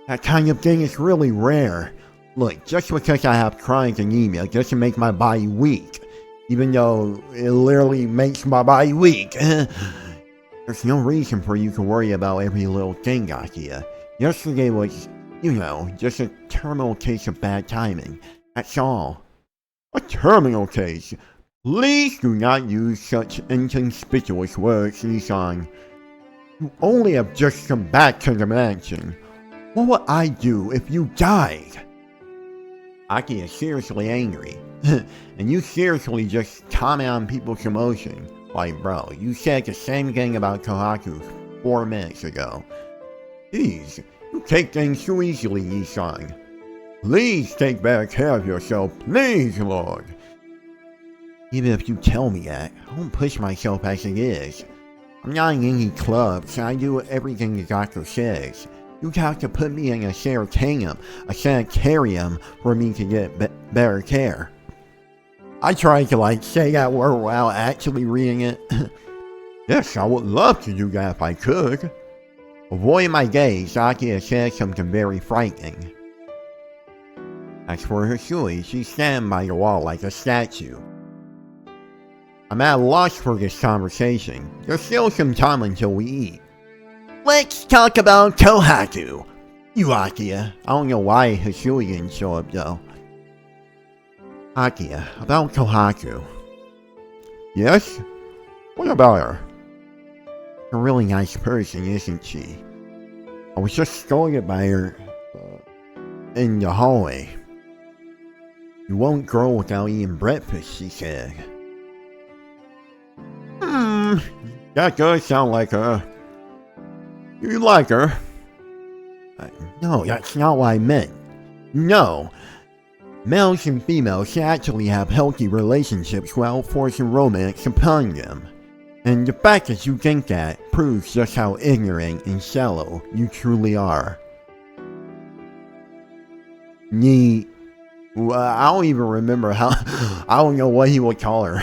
That kind of thing is really rare. Look, just because I have chronic anemia doesn't make my body weak. Even though it literally makes my body weak. There's no reason for you to worry about every little thing, Akia. Yesterday was, just a terminal case of bad timing. That's all. A terminal case? Please do not use such inconspicuous words, Nissan. You only have just come back to the mansion. What would I do if you died? Aki is seriously angry. And you seriously just comment on people's emotion. Like, bro, you said the same thing about Kohaku 4 minutes ago. Jeez, you take things too easily, Yi-san. Please take better care of yourself, please, Lord. Even if you tell me that, I won't push myself as it is. I'm not in any club, so I do everything the doctor says. You have to put me in a sanitarium for me to get better care. I tried to say that word while actually reading it. Yes, I would love to do that if I could. Avoiding my gaze, Aki said something very frightening. As for Hisui, she's standing by the wall like a statue. I'm at a loss for this conversation. There's still some time until we eat. Let's talk about Kohaku. You, Akia. I don't know why Hisui didn't show up though. Akia, about Kohaku. Yes? What about her? A really nice person, isn't she? I was just scolded by her in the hallway. You won't grow without eating breakfast, she said. That does sound like her. You like her? No, that's not what I meant. No. Males and females should actually have healthy relationships without forcing romance upon them. And the fact that you think that proves just how ignorant and shallow you truly are. I don't even remember how. I don't know what he would call her.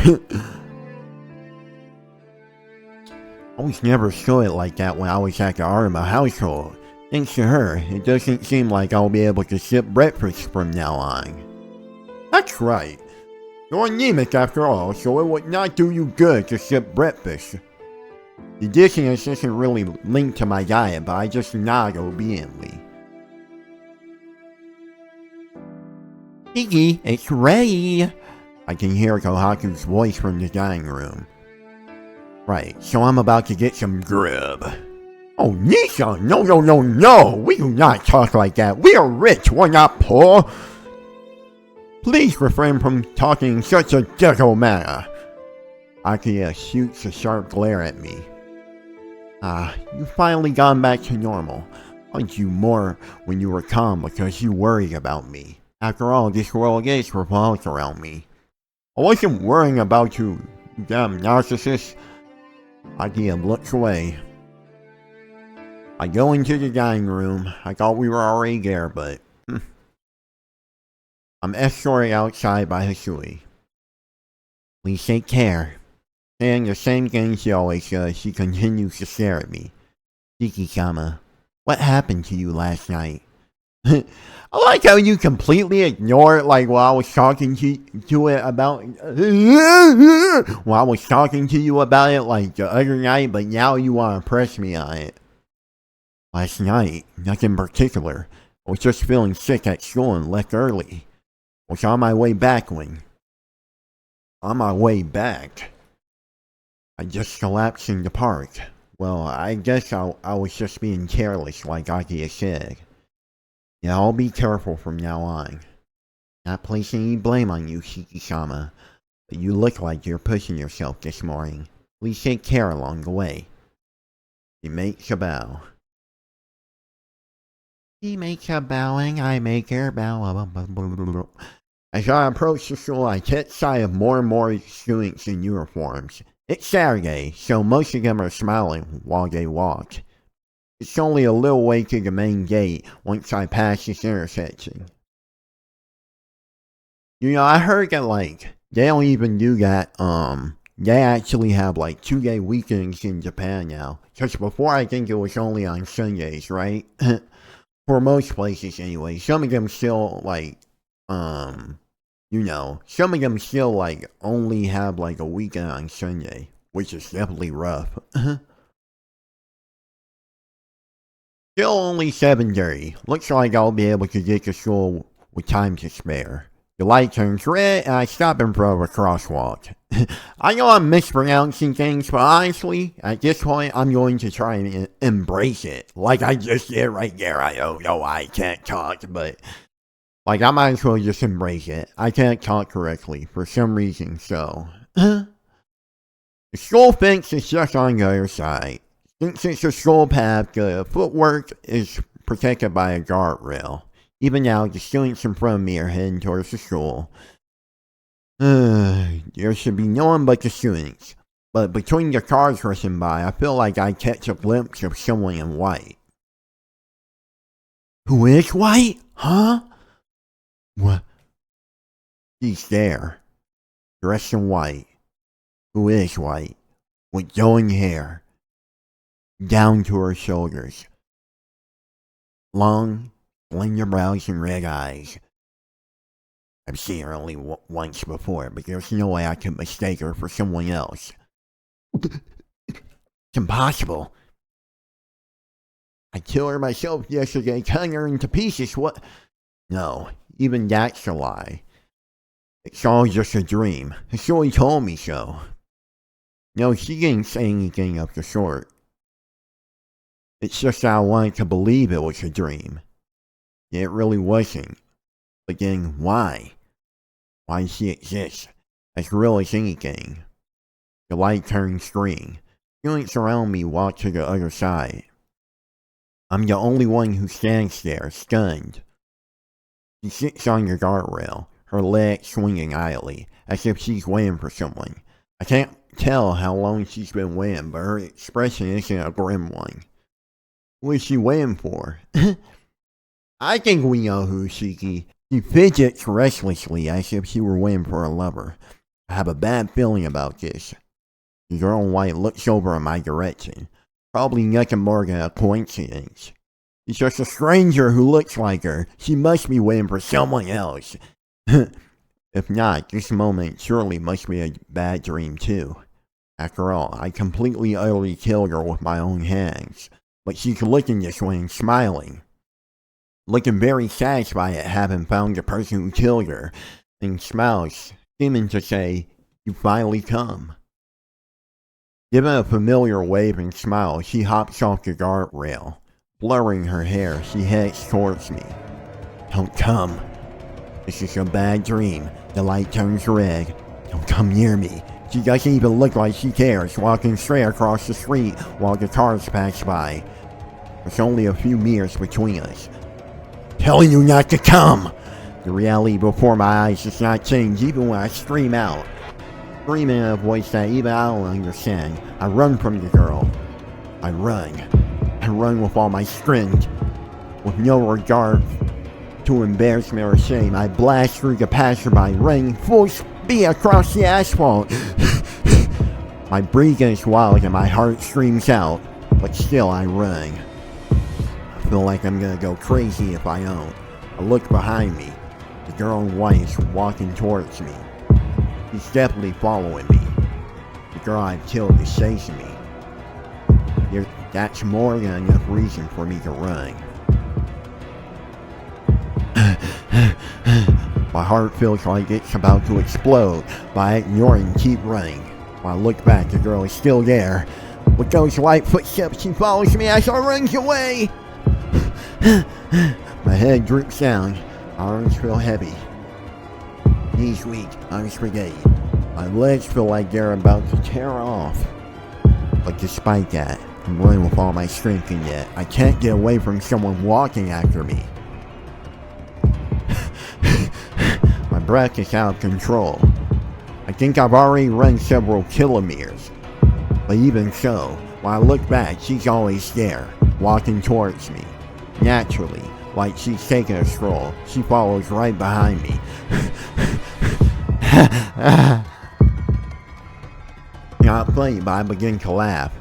I was never sure it like that when I was at the Arima household. Thanks to her, it doesn't seem like I'll be able to skip breakfast from now on. That's right. You're anemic after all, so it would not do you good to skip breakfast. The dizziness isn't really linked to my diet, but I just nod obediently. Iggy, it's ready! I can hear Kohaku's voice from the dining room. Right, so I'm about to get some grub. Oh, Nisha, no! We do not talk like that. We are rich, we're not poor. Please refrain from talking in such a gentle manner. Akia shoots a sharp glare at me. You've finally gone back to normal. Aren't you more when you were calm because you worried about me? After all, this world is revolved around me. I wasn't worrying about you, you damn narcissist. Akia looks away. I go into the dining room. I thought we were already there, but... I'm escorted outside by Hisui. Please take care. Saying the same thing she always does, she continues to stare at me. Tsukihime, what happened to you last night? I like how you completely ignore it, like while I was talking to it about while I was talking to you about it like the other night, but now you want to press me on it. Last night, nothing particular. I was just feeling sick at school and left early. I was on my way back I just collapsed in the park. Well, I guess I was just being careless, like Akia said. Yeah, I'll be careful from now on. Not placing any blame on you, Shiki-sama, but you look like you're pushing yourself this morning. Please take care along the way. She makes a bow. She makes a bowing, I make her bow. As I approach the school, I catch sight of more and more students in uniforms. It's Saturday, so most of them are smiling while they walk. It's only a little way to the main gate once I pass this intersection. You know, I heard that, they don't even do that, they actually have, 2-day weekends in Japan now. Because before, I think it was only on Sundays, right? For most places anyway. Some of them still, some of them still, only have, a weekend on Sunday. Which is definitely rough. Still only 7:30. Looks like I'll be able to get to school with time to spare. The light turns red and I stop in front of a crosswalk. I know I'm mispronouncing things, but honestly, at this point, I'm going to try and embrace it. Like I just did right there. I don't know why I can't talk, but Like, I might as well just embrace it. I can't talk correctly for some reason, so. The school fence is just on the other side. Since it's a school path, the footwork is protected by a guardrail. Even now, the students in front of me are heading towards the school. There should be no one but the students. But between the cars rushing by, I feel like I catch a glimpse of someone in white. Who is white? Huh? What? She's there, dressed in white. Who is white, with glowing hair, down to her shoulders. Long, slender brows and red eyes. I've seen her only once before, but there's no way I could mistake her for someone else. It's impossible. I killed her myself yesterday, cutting her into pieces. What? No, even that's a lie. It's all just a dream. Shirley told me so. No, she didn't say anything of the sort. It's just that I wanted to believe it was a dream. It really wasn't. But then why? Why does she exist? As real as anything. The light turns green. Students around me walk to the other side. I'm the only one who stands there, stunned. She sits on the guardrail, her legs swinging idly, as if she's waiting for someone. I can't tell how long she's been waiting, but her expression isn't a grim one. Who is she waiting for? I think we know who, Shiki. She fidgets restlessly as if she were waiting for a lover. I have a bad feeling about this. The girl in white looks over in my direction. Probably nothing more than a coincidence. She's just a stranger who looks like her. She must be waiting for someone else. If not, this moment surely must be a bad dream too. After all, I completely utterly killed her with my own hands. But she's looking this way and smiling. Looking very satisfied at having found the person who killed her. And smiles, seeming to say, "You finally come." Given a familiar wave and smile, she hops off the guardrail. Blurring her hair, she heads towards me. Don't come. This is a bad dream. The light turns red. Don't come near me. She doesn't even look like she cares, walking straight across the street while the cars pass by. There's only a few meters between us. Telling you not to come! The reality before my eyes does not change even when I scream out. Screaming in a voice that even I don't understand. I run from the girl. I run with all my strength. With no regard to embarrassment or shame, I blast through the passerby, running full speed across the asphalt. My breathing is wild and my heart screams out, but still I run. I feel like I'm gonna go crazy if I don't. I look behind me. The girl in white is walking towards me. She's definitely following me. The girl I've killed is chasing me. That's more than enough reason for me to run. My heart feels like it's about to explode, but I ignore it and keep running. When I look back, the girl is still there. With those light footsteps, she follows me as I run away. My head droops down. My arms feel heavy. Knees weak, arms spaghetti. My legs feel like they're about to tear off. But despite that, I'm running with all my strength, and yet I can't get away from someone walking after me. My breath is out of control. I think I've already run several kilometers. But even so, when I look back, she's always there, walking towards me. Naturally, like she's taking a stroll, she follows right behind me. Not funny, but I begin to laugh.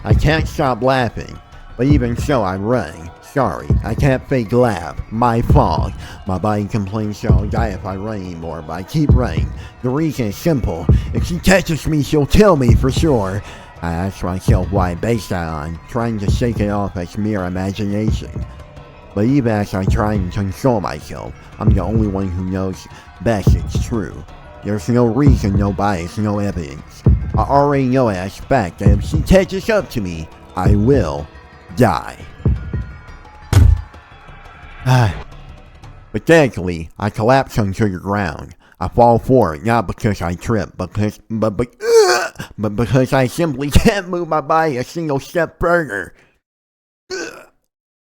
I can't stop laughing, but even so I'm running. Sorry, I can't fake laugh. My fault. My body complains she'll die if I run anymore, but I keep running. The reason is simple. If she catches me, she'll kill me for sure. I ask myself why I base that on, trying to shake it off as mere imagination. But even as I try and console myself, I'm the only one who knows best it's true. There's no reason, no bias, no evidence. I already know as fact that if she catches up to me, I will die. Pathetically, I collapse onto the ground. I fall forward, not because I trip, but because I simply can't move my body a single step further.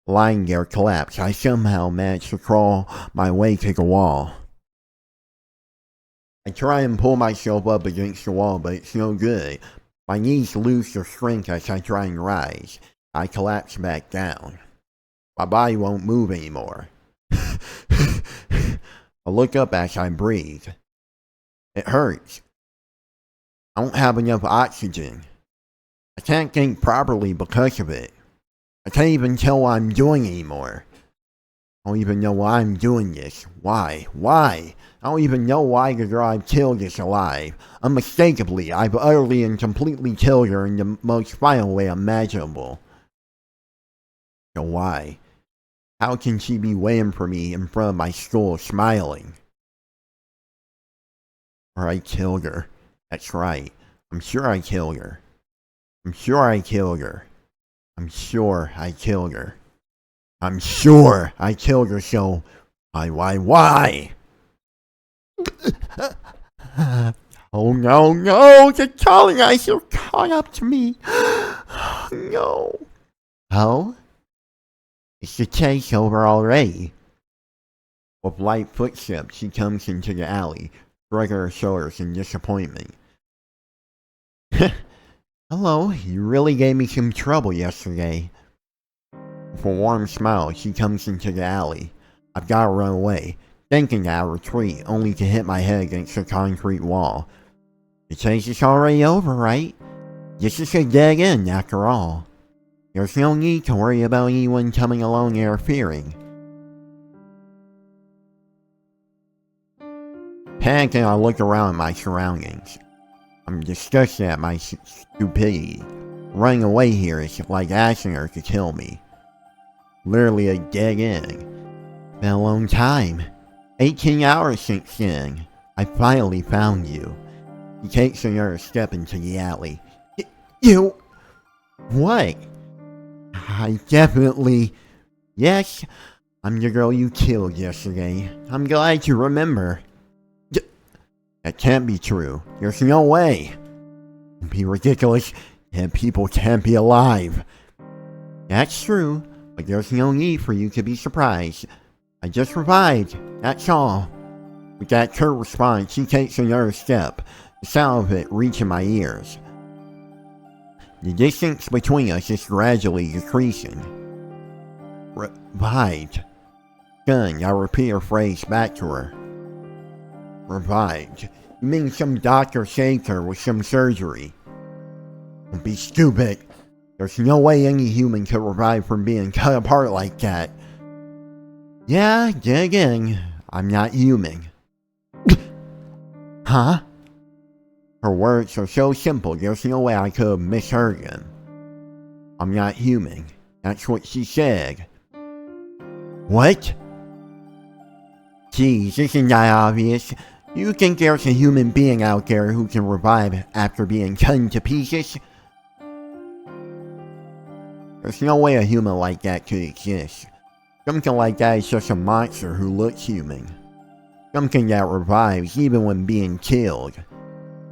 Lying there collapsed, I somehow managed to crawl my way to the wall. I try and pull myself up against the wall, but it's no good. My knees lose their strength as I try and rise. I collapse back down. My body won't move anymore. I look up as I breathe. It hurts. I don't have enough oxygen. I can't think properly because of it. I can't even tell what I'm doing anymore. I don't even know why I'm doing this. Why? Why? I don't even know why the girl I've killed is alive. Unmistakably, I've utterly and completely killed her in the most final way imaginable. So why? How can she be waiting for me in front of my school smiling? Or I killed her. That's right. I'm sure I killed her. I'm sure I killed her. I'm sure I killed her. I'm sure I killed her, so why? Oh no, the calling eyes are caught up to me. No. Oh? It's the chase over already. With light footsteps, she comes into the alley, shrugging her shoulders in disappointment. Hello, you really gave me some trouble yesterday. With a warm smile, she comes into the alley. I've got to run away, thinking I'll retreat, only to hit my head against a concrete wall. The chase is already over, right? This is a dead end, after all. There's no need to worry about anyone coming along interfering. Panicking, I look around at my surroundings. I'm disgusted at my stupidity. Running away here is like asking her to kill me. Literally a dead end. Been a long time. 18 hours since then. I finally found you. He takes another step into the alley. You... What? I definitely... Yes, I'm the girl you killed yesterday. I'm glad you remember. That can't be true. There's no way. It'd be ridiculous. Dead people can't be alive. That's true, but there's no need for you to be surprised. I just revived, that's all. With that curt response, she takes another step, the sound of it reaching my ears. The distance between us is gradually decreasing. Revived. Stunned, I repeat her phrase back to her. Revived. You mean some doctor saved her with some surgery? Don't be stupid. There's no way any human could revive from being cut apart like that. Yeah, then again, I'm not human. Huh? Her words are so simple, there's no way I could have misheard them. I'm not human. That's what she said. What? Geez, isn't that obvious? You think there's a human being out there who can revive after being cut to pieces? There's no way a human like that could exist. Something like that is just a monster who looks human. Something that revives even when being killed.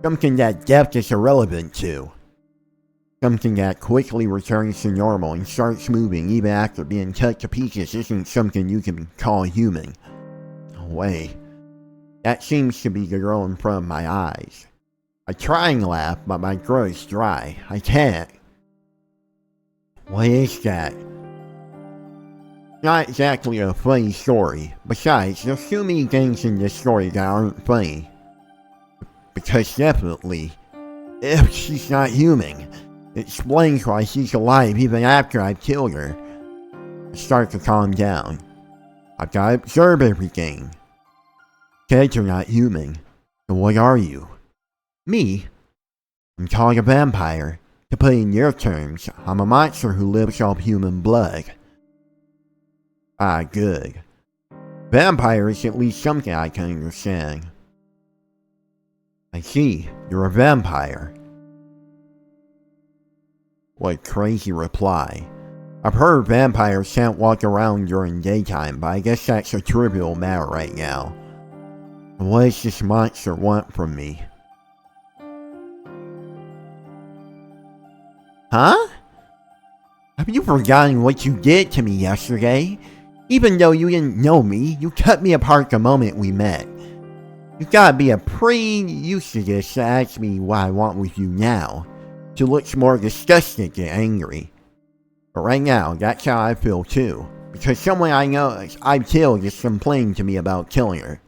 Something that death is irrelevant to. Something that quickly returns to normal and starts moving even after being cut to pieces isn't something you can call human. No way. That seems to be the girl in front of my eyes. I try and laugh, but my throat's dry. I can't. What is that? Not exactly a funny story. Besides, there's too many things in this story that aren't funny. Because definitely, if she's not human, it explains why she's alive even after I've killed her. I start to calm down. I've got to observe everything. Kids are not human. So what are you? Me? I'm called a vampire. To put it in your terms, I'm a monster who lives off human blood. Ah, good. Vampire is at least something I can understand. I see, you're a vampire. What a crazy reply. I've heard vampires can't walk around during daytime, but I guess that's a trivial matter right now. What does this monster want from me? Huh? Have you forgotten what you did to me yesterday? Even though you didn't know me, you cut me apart the moment we met. You gotta be a pretty used to this to ask me what I want with you now. She looks more disgusted than angry. But right now, that's how I feel too. Because someone I know I've killed is complaining to me about killing her.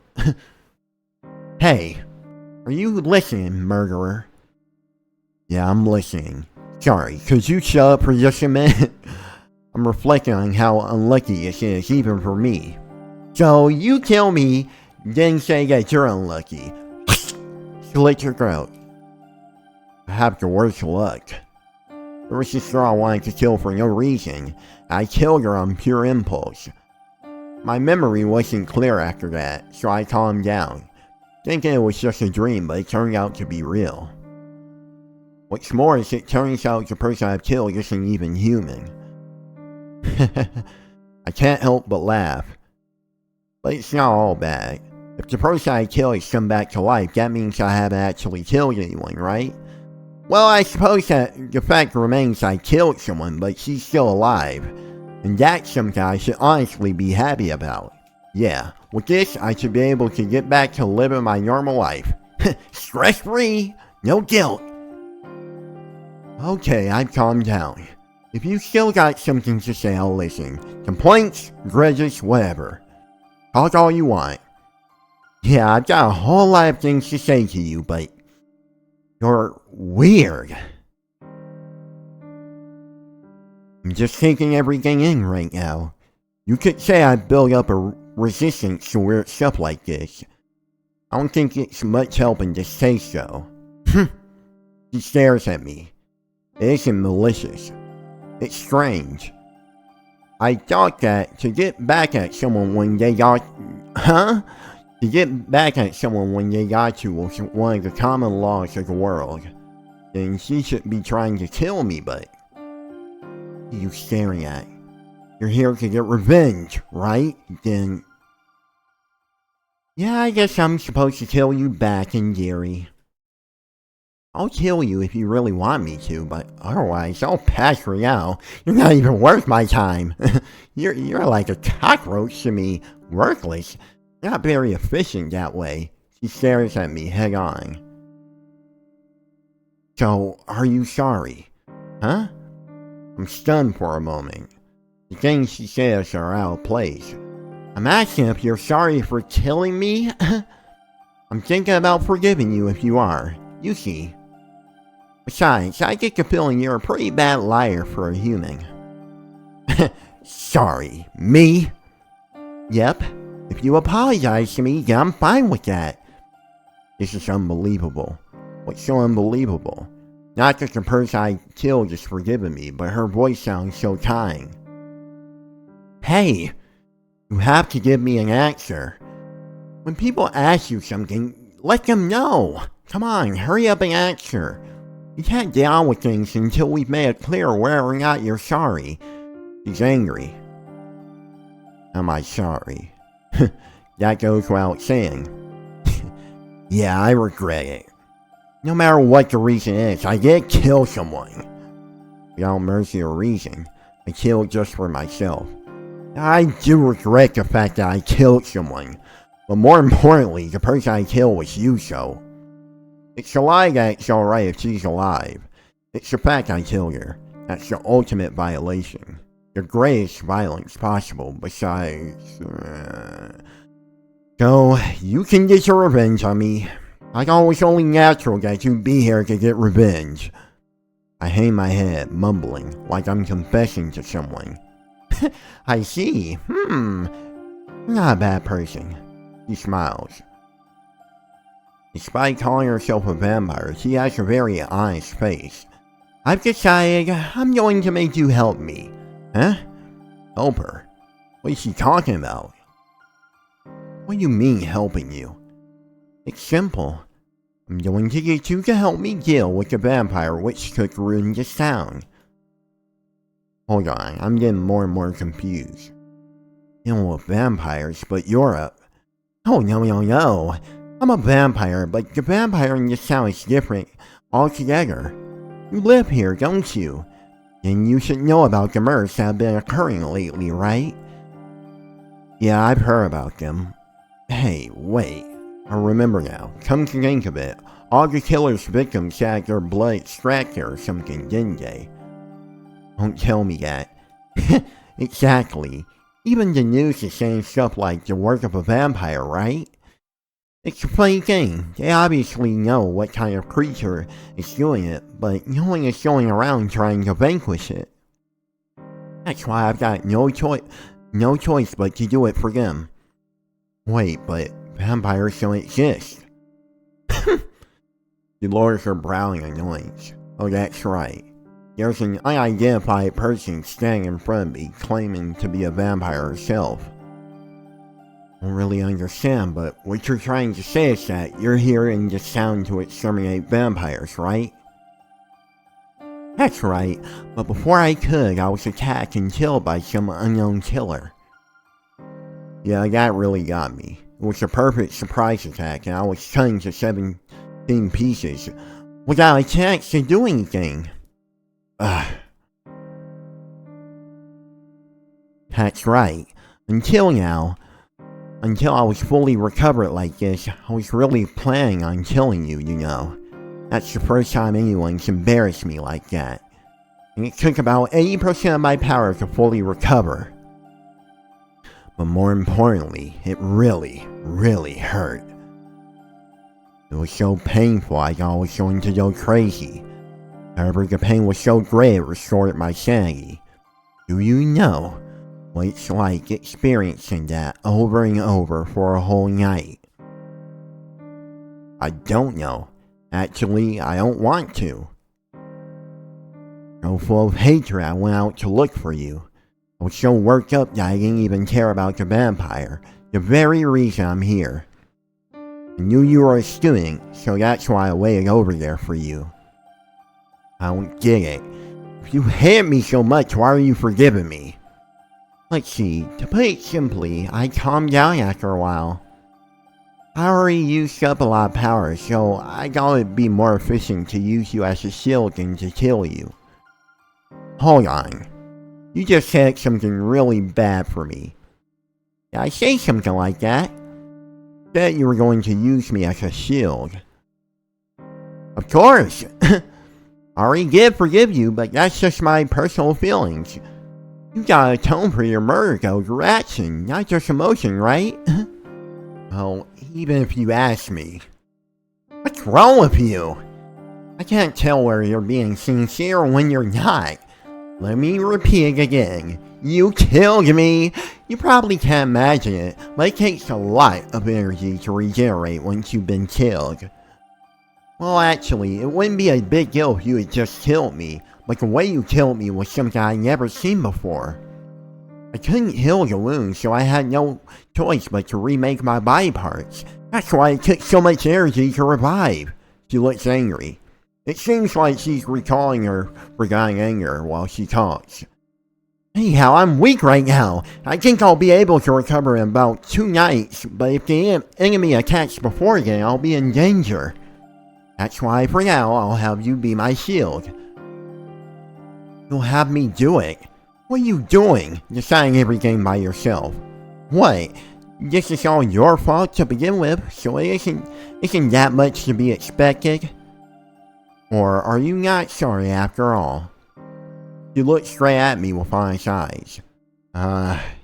Hey, are you listening, murderer? Yeah, I'm listening. Sorry, could you shut up for just a minute? I'm reflecting on how unlucky this is, even for me. So, you kill me, then say that you're unlucky. Slit your throat. I have the worst luck. There was this girl I wanted to kill for no reason. I killed her on pure impulse. My memory wasn't clear after that, so I calmed down, thinking it was just a dream, but it turned out to be real. What's more is it turns out the person I've killed isn't even human. I can't help but laugh. But it's not all bad. If the person I killed has come back to life, that means I haven't actually killed anyone, right? Well, I suppose that the fact remains I killed someone, but she's still alive. And that's something I should honestly be happy about. Yeah, with this, I should be able to get back to living my normal life. Stress-free, no guilt. Okay, I've calmed down. If you still got something to say, I'll listen. Complaints, grudges, whatever. Talk all you want. Yeah, I've got a whole lot of things to say to you, but you're weird. I'm just taking everything in right now. You could say I've built up a resistance to weird stuff like this. I don't think it's much helping to say so. She stares at me. It isn't malicious. It's strange. I thought that to get back at someone when they got... To get back at someone when they got you was one of the common laws of the world. Then she should be trying to kill me, but... What are you staring at? You're here to get revenge, right? Then... Yeah, I guess I'm supposed to kill you back in theory. I'll kill you if you really want me to, but otherwise, I'll pass for now. You're not even worth my time. You're like a cockroach to me, worthless. Not very efficient that way. She stares at me head on. So, are you sorry? Huh? I'm stunned for a moment. The things she says are out of place. I'm asking if you're sorry for killing me? I'm thinking about forgiving you if you are. You see. Besides, I get the feeling you're a pretty bad liar for a human. Sorry, me? Yep. If you apologize to me, then I'm fine with that. This is unbelievable. What's so unbelievable? Not that the person I killed is forgiving me, but her voice sounds so kind. Hey, you have to give me an answer. When people ask you something, let them know. Come on, hurry up and answer. You can't get on with things until we've made it clear whether or not you're sorry. She's angry. Am I sorry? That goes without saying. Yeah, I regret it. No matter what the reason is, I did kill someone. Without mercy or reason, I killed just for myself. I do regret the fact that I killed someone. But more importantly, the person I killed was you, so. It's a lie that it's alright if she's alive. It's the fact I killed her. That's the ultimate violation. The greatest violence possible, besides... So, you can get your revenge on me. I thought it was only natural that you'd be here to get revenge. I hang my head, mumbling, like I'm confessing to someone. I see. Not a bad person. She smiles. Despite calling herself a vampire, she has a very honest face. I've decided I'm going to make you help me. Huh? Help her? What is she talking about? What do you mean helping you? It's simple. I'm going to get you to help me deal with the vampire which could ruin this town. Hold on, I'm getting more and more confused. Dealing with vampires, but you're a... Oh, no. I'm a vampire, but the vampire in this town is different altogether. You live here, don't you? Then you should know about the murders that have been occurring lately, right? Yeah, I've heard about them. Hey, wait. I remember now. Come to think of it, all the killer's victims had their blood extracted or something, didn't they? Don't tell me that. Exactly. Even the news is saying stuff like the work of a vampire, right? It's a funny thing. They obviously know what kind of creature is doing it, but no one is going around trying to vanquish it. That's why I've got no choice but to do it for them. Wait, but vampires don't exist. The lowers her brow in annoyance. Oh, that's right. There's an unidentified person standing in front of me claiming to be a vampire herself. I don't really understand, but what you're trying to say is that you're here in this town to exterminate vampires, right? That's right, but before I could, I was attacked and killed by some unknown killer. Yeah, that really got me. It was a perfect surprise attack, and I was cut into 17 pieces without a chance to do anything. That's right. Until I was fully recovered like this, I was really planning on killing you, you know. That's the first time anyone's embarrassed me like that. And it took about 80% of my power to fully recover. But more importantly, it really, really hurt. It was so painful I thought I was going to go crazy. However, the pain was so great it restored my sanity. Do you know what it's like experiencing that over and over for a whole night? I don't know. Actually, I don't want to. So full of hatred, I went out to look for you. I was so worked up that I didn't even care about the vampire, the very reason I'm here. I knew you were a student, so that's why I waited over there for you. I don't get it. If you hate me so much, why are you forgiving me? Let's see, to put it simply, I calmed down after a while. I already used up a lot of power, so I thought it'd be more efficient to use you as a shield than to kill you. Hold on. You just said something really bad for me. Did I say something like that? Said you were going to use me as a shield. Of course! I already did forgive you, but that's just my personal feelings. You gotta atone for your murder though, your action, not just emotion, right? Well, even if you ask me. What's wrong with you? I can't tell whether you're being sincere or when you're not. Let me repeat it again. You killed me! You probably can't imagine it, but it takes a lot of energy to regenerate once you've been killed. Well, actually, it wouldn't be a big deal if you had just killed me, but the way you killed me was something I'd never seen before. I couldn't heal the wound, so I had no choice but to remake my body parts. That's why it took so much energy to revive. She looks angry. It seems like she's recalling her forgotten anger while she talks. Anyhow, I'm weak right now. I think I'll be able to recover in about 2 nights, but if the enemy attacks before then, I'll be in danger. That's why for now, I'll have you be my shield. You'll have me do it? What are you doing, deciding everything by yourself? What? This is all your fault to begin with, so it isn't that much to be expected? Or are you not sorry after all? She looked straight at me with honest eyes.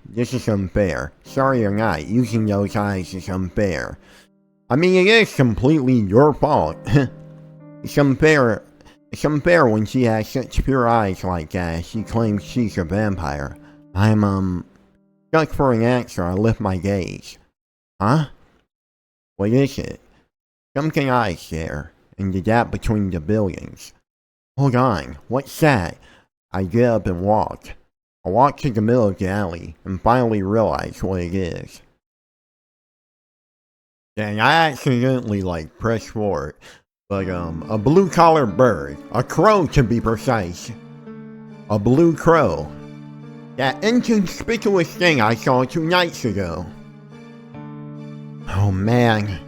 This is unfair. Sorry or not, using those eyes is unfair. I mean, it is completely your fault. It's unfair when she has such pure eyes like that as she claims she's a vampire. I'm, stuck for an answer. I lift my gaze. Huh? What is it? Something eyes there, in the gap between the buildings. Hold on, what's that? I get up and walk. I walk to the middle of the alley, and finally realize what it is. Dang, I accidentally, pressed forward. But, a blue-collar bird. A crow, to be precise. A blue crow. That inconspicuous thing I saw 2 nights ago. Oh man.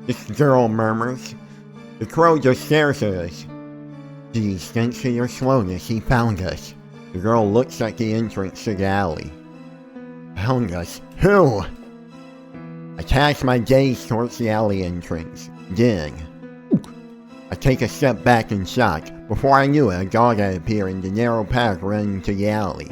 This girl murmurs. The crow just stares at us. Geez, thanks to your slowness, he found us. The girl looks at the entrance to the alley. Found us? Who? I cast my gaze towards the alley entrance. Then, I take a step back in shock. Before I knew it, a dog had appeared in the narrow path running to the alley.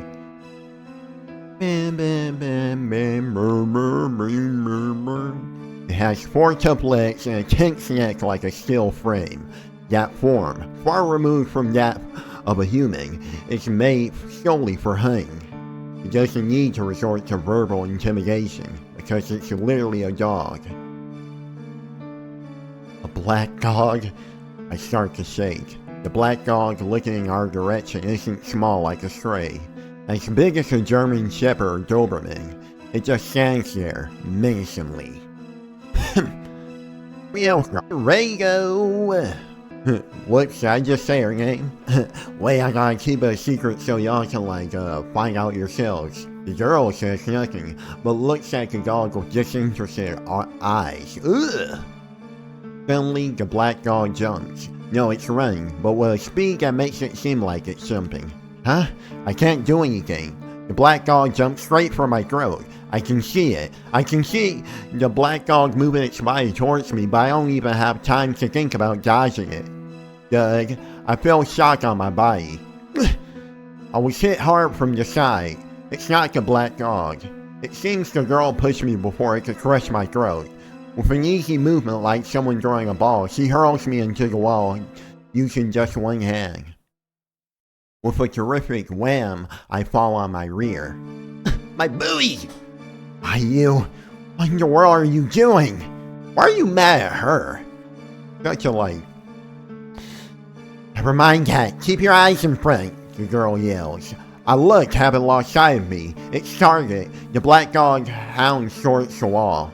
It has 4 tough legs and a tense neck like a steel frame. That form, far removed from that of a human, is made solely for hunting. It doesn't need to resort to verbal intimidation, because it's literally a dog. A black dog? I start to shake. The black dog looking in our direction isn't small like a stray. As big as a German Shepherd or Doberman, it just stands there, menacingly. Real Rago! Whoops, did I just say her name? Wait, I gotta keep it a secret so y'all can find out yourselves. The girl says nothing, but looks at the dog with disinterested eyes. Ugh! Suddenly, the black dog jumps. No, it's running, but with a speed that makes it seem like it's jumping. Huh? I can't do anything. The black dog jumps straight for my throat. I can see it. I can see the black dog moving its body towards me, but I don't even have time to think about dodging it. Doug, I feel shock on my body. I was hit hard from the side. It's not the black dog. It seems the girl pushed me before it could crush my throat. With an easy movement like someone throwing a ball, she hurls me into the wall using just one hand. With a terrific wham, I fall on my rear. My booty! Why you? What in the world are you doing? Why are you mad at her? Such a Never mind that. Keep your eyes in front, the girl yells. I look, having lost sight of me. Its target, the black dog, hounds towards the wall.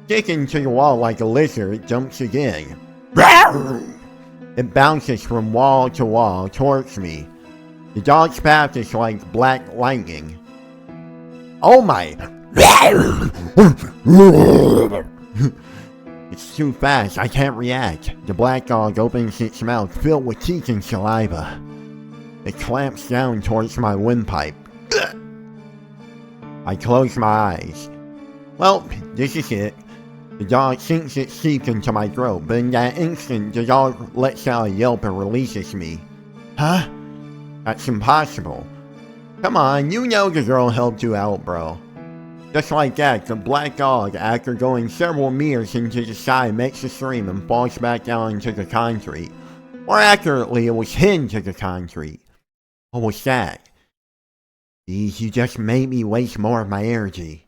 Sticking to the wall like a lizard, it jumps again. It bounces from wall to wall towards me. The dog's path is like black lightning. Oh my! It's too fast, I can't react. The black dog opens its mouth filled with teeth and saliva. It clamps down towards my windpipe. I close my eyes. Well, this is it. The dog sinks its teeth into my throat, but in that instant, the dog lets out a yelp and releases me. Huh? That's impossible. Come on, you know the girl helped you out, bro. Just like that, the black dog, after going several meters into the side, makes a scream and falls back down into the concrete. More accurately, it was hit into the concrete. What was that? Geez, you just made me waste more of my energy.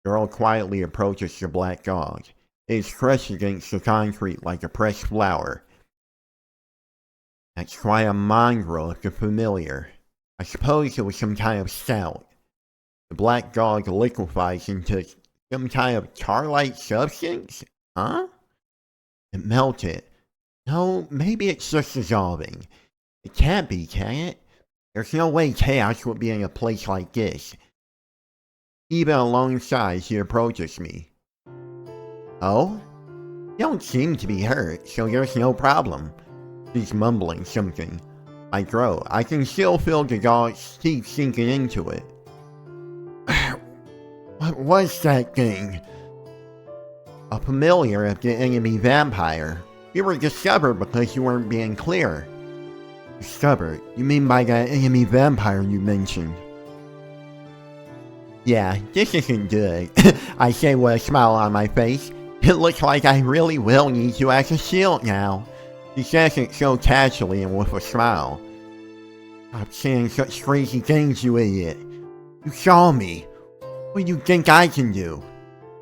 The girl quietly approaches the black dog. It is crushed against the concrete like a pressed flower. That's quite a mongrel of the familiar. I suppose it was some kind of stout. The black dog liquefies into some kind of tar-like substance? Huh? It melted. No, maybe it's just dissolving. It can't be, can it? There's no way chaos would be in a place like this. Even alongside, she approaches me. Oh? You don't seem to be hurt, so there's no problem. She's mumbling something. I grow. I can still feel the dog's teeth sinking into it. What was that thing? A familiar of the enemy vampire. You were discovered because you weren't being clear. Discovered? You mean by that enemy vampire you mentioned? Yeah, this isn't good. I say with a smile on my face. It looks like I really will need you as a shield now. She says it so casually and with a smile. Stop saying such crazy things, you idiot. You saw me. What do you think I can do?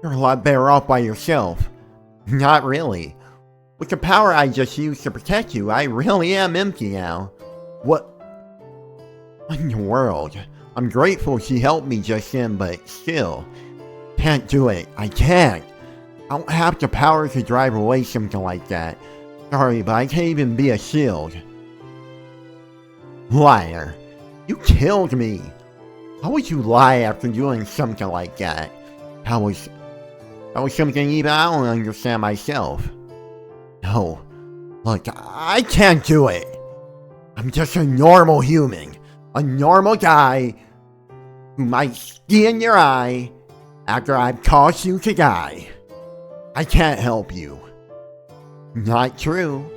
You're a lot better off by yourself. Not really. With the power I just used to protect you, I really am empty now. What in the world? I'm grateful she helped me just then, but still. Can't do it. I can't. I don't have the power to drive away something like that. Sorry, but I can't even be a shield. Liar. You killed me. How would you lie after doing something like that? That was something even I don't understand myself. No. Look, I can't do it. I'm just a normal human. A normal guy who might see in your eye after I've caused you to die. I can't help you. Not true.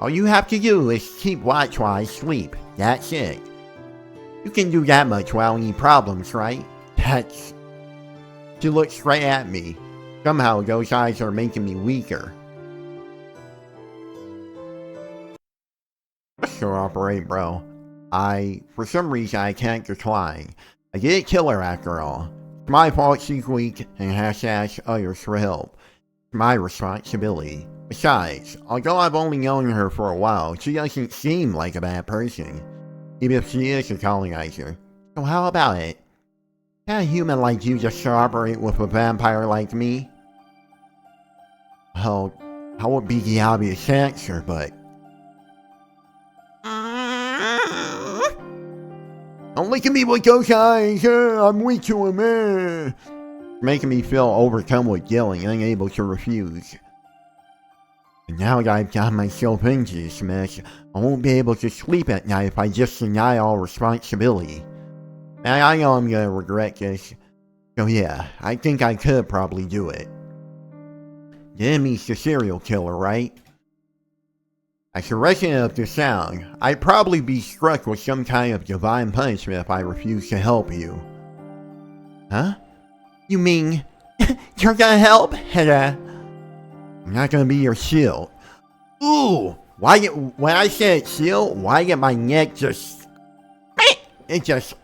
All you have to do is keep watch while I sleep. That's it. You can do that much without any problems, right? She looks right at me. Somehow those eyes are making me weaker. Sure, operate, bro. For some reason, I can't decline. I did kill her after all. It's my fault she's weak and has to ask others for help. It's my responsibility. Besides, although I've only known her for a while, she doesn't seem like a bad person. Even if she is a colonizer. So how about it? Can a human like you just cooperate with a vampire like me? Well, that would be the obvious answer, but... Don't look at me with those eyes! I'm weak to him! Making me feel overcome with guilt and unable to refuse. And now that I've got myself into this mess, I won't be able to sleep at night if I just deny all responsibility. And I know I'm gonna regret this. So yeah, I think I could probably do it. The enemy's the serial killer, right? As a resident of the sound, I'd probably be struck with some kind of divine punishment if I refused to help you. Huh? You mean, you're gonna help? I'm not gonna be your shield. Ooh! When I said shield, why did my neck just... It just...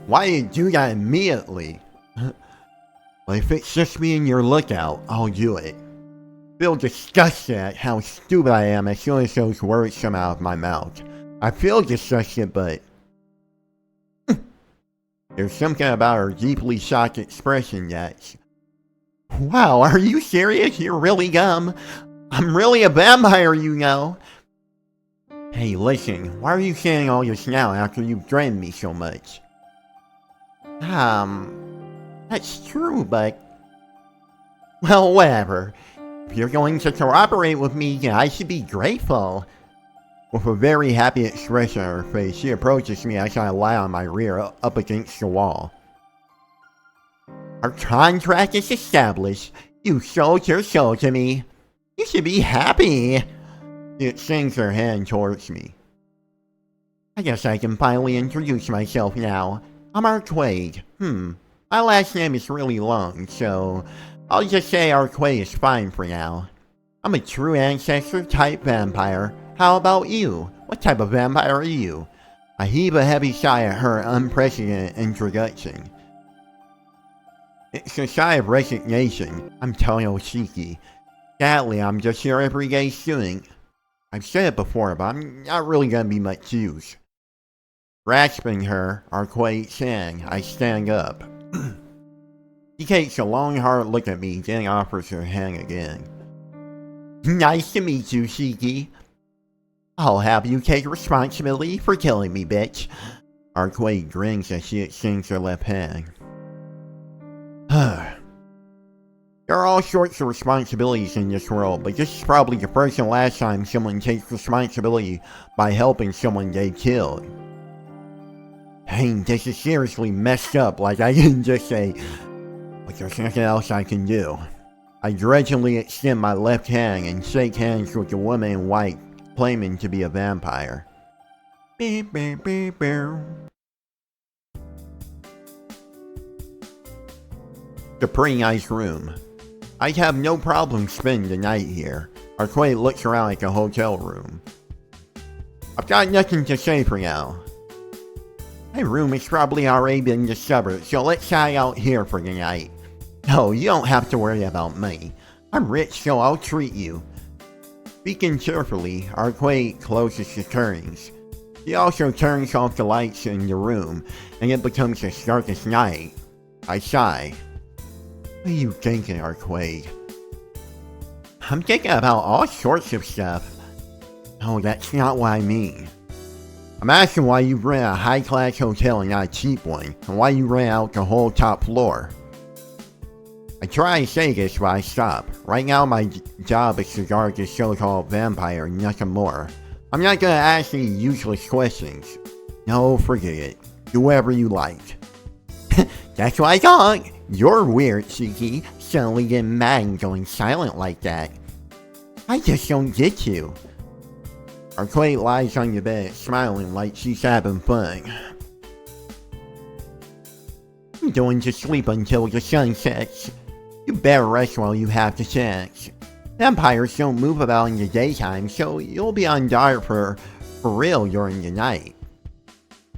Why did you do that immediately? Well, if it's just being your lookout, I'll do it. Feel disgusted at how stupid I am as soon as those words come out of my mouth. I feel disgusted, but... There's something about her deeply shocked expression that's... Wow, are you serious? You're really dumb. I'm really a vampire, you know. Hey, listen, why are you saying all this now after you've drained me so much? That's true, but... Well, whatever. If you're going to cooperate with me, then I should be grateful. With a very happy expression on her face, she approaches me as I lie on my rear up against the wall. Our contract is established. You sold your soul to me. You should be happy. She extends her hand towards me. I guess I can finally introduce myself now. I'm Arquade. My last name is really long, so I'll just say Arquade is fine for now. I'm a true ancestor type vampire. How about you? What type of vampire are you? I heave a heavy sigh at her unprecedented introduction. It's a sigh of resignation. I'm Toyoshiki. Sadly, I'm just your everyday student. I've said it before, but I'm not really gonna be much use. Grasping her, Arquade sang, I stand up. She takes a long hard look at me, then offers her hand again. Nice to meet you, Shiki. I'll have you take responsibility for killing me, bitch. Arquade grins as she extends her left hand. There are all sorts of responsibilities in this world, but this is probably the first and last time someone takes responsibility by helping someone they killed. Dang, this is seriously messed up, like I didn't just say, but there's nothing else I can do. I grudgingly extend my left hand and shake hands with the woman in white, claiming to be a vampire. Beep, beep, beep, beep. The pretty nice room. I'd have no problem spending the night here. Arquade looks around at the hotel room. I've got nothing to say for now. My room has probably already been discovered, so let's hang out here for the night. No, you don't have to worry about me. I'm rich, so I'll treat you. Speaking cheerfully, Arquade closes the curtains. He also turns off the lights in the room, and it becomes as dark as night. I sigh. What are you thinking, Arquade? I'm thinking about all sorts of stuff. No, that's not what I mean. I'm asking why you rent a high-class hotel and not a cheap one, and why you rent out the whole top floor. I try to say this, but I stop. Right now, my job is to guard this so-called vampire, nothing more. I'm not gonna ask any useless questions. No, forget it. Do whatever you like. That's what I thought. You're weird, Tsuki. Suddenly getting mad and going silent like that. I just don't get you. Arquette lies on the bed, smiling like she's having fun. I'm going to sleep until the sun sets. You better rest while you have the chance. Vampires don't move about in the daytime, so you'll be on guard for real during the night.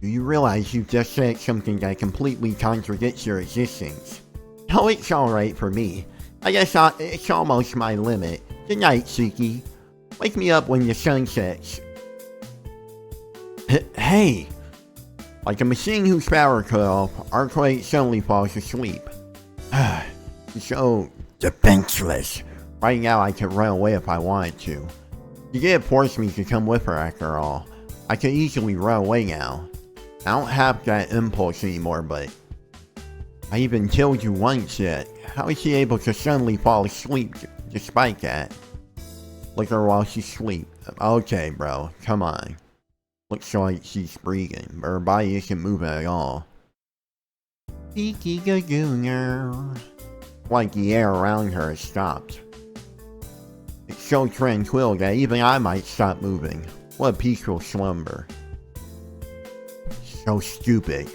Do you realize you just said something that completely contradicts your existence? No, it's alright for me. I guess it's almost my limit. Good night, Tsuki. Wake me up when the sun sets. Hey! Like a machine whose power cut off, Arquette suddenly falls asleep. She's so defenseless. Right now I could run away if I wanted to. She did force me to come with her after all. I could easily run away now. I don't have that impulse anymore, but I even killed you once yet. How is she able to suddenly fall asleep despite that? Look at her while she sleeps. Okay, bro, come on. Looks like she's breathing, but her body isn't moving at all. Peeky Gagooner. Like the air around her has stopped. It's so tranquil that even I might stop moving. What a peaceful slumber. So stupid.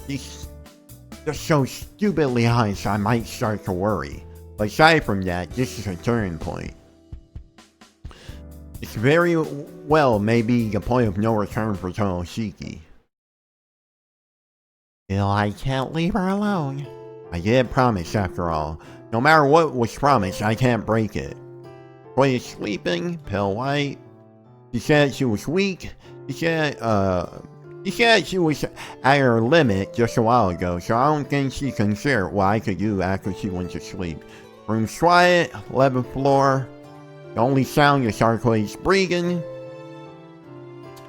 She's just so stupidly honest I might start to worry. But aside from that, this is a turning point. It's very well maybe the point of no return for Tomoshiki. Still, I can't leave her alone. I did promise after all. No matter what was promised, I can't break it. Boy is sleeping, pale white. She said she was weak. She said she was at her limit just a while ago, so I don't think she considered what I could do after she went to sleep. Room's quiet, 11th floor. The only sound is Arquette's breathing.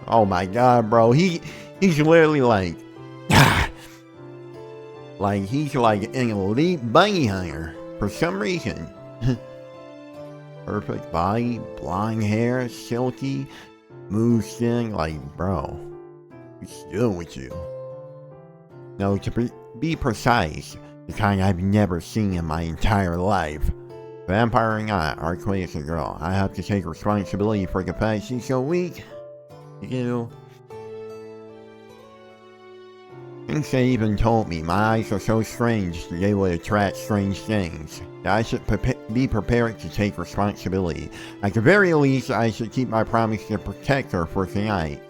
Oh my god, bro. He's literally like... like he's like an elite bunny hunter. For some reason. Perfect body, blonde hair, silky, smooth skin. Like, bro. What's doing with you? No, to be precise, the kind I've never seen in my entire life. Vampire or not, Arquette is a girl. I have to take responsibility for the fact she's so weak. You. Things they even told me, my eyes are so strange that they would attract strange things. That I should be prepared to take responsibility. At the very least, I should keep my promise to protect her for tonight.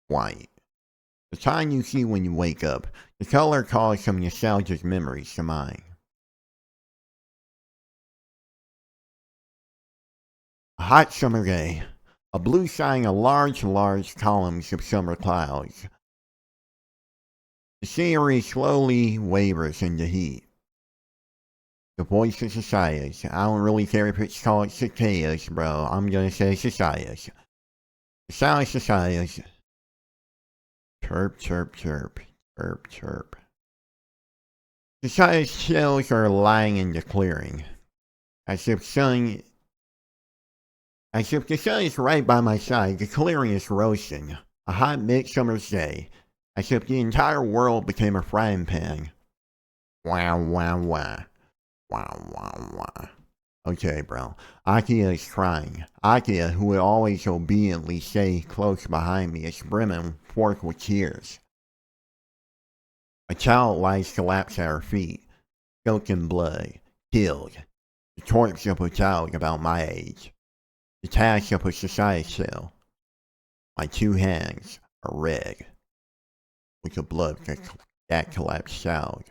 White. The time you see when you wake up. The color calls some nostalgic memories to mind. A hot summer day. A blue sky and large columns of summer clouds. The scenery slowly wavers in the heat. The voice of cicadas. I don't really care if it's called cicadas, bro. I'm gonna say cicadas. The sound of cicadas. Chirp, chirp, chirp. Chirp, chirp. Cicadas' shells are lying in the clearing. As if the sun is right by my side, the clearing is roasting. A hot midsummer's day. As if the entire world became a frying pan. Wow, wow, wow. Wow, wow, wow. Okay, bro. Akia is crying. Akia, who would always obediently stay close behind me, is brimming forth with tears. A child lies collapsed at her feet, soaked in blood, killed. The corpse of a child about my age. The task of a society cell. My two hands are red. With the blood that collapsed child.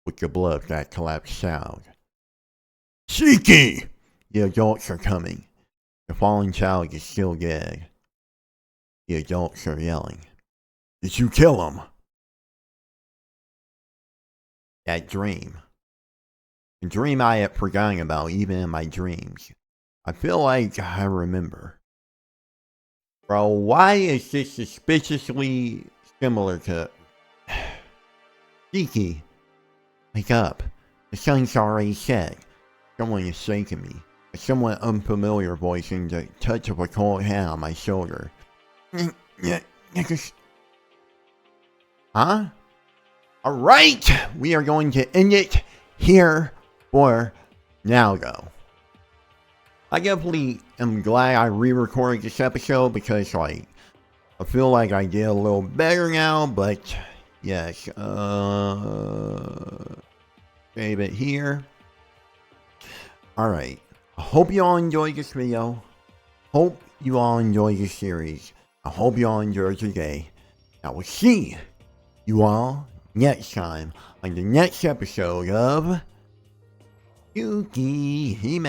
With the blood that collapsed child. Shiki! The adults are coming. The fallen child is still dead. The adults are yelling. Did you kill him? That dream. A dream I had forgotten about even in my dreams. I feel like I remember. Bro, why is this suspiciously similar to... Kiki, wake up. The sun's already set. Someone is shaking me. A somewhat unfamiliar voice and the touch of a cold hand on my shoulder. Huh? Alright! We are going to end it here for now, though. I definitely am glad I re-recorded this episode because, like, I feel like I did a little better now, but yes, save it here. Alright, I hope you all enjoyed this video. Hope you all enjoyed this series. I hope you all enjoyed today. I will see you all next time on the next episode of Tsukihime.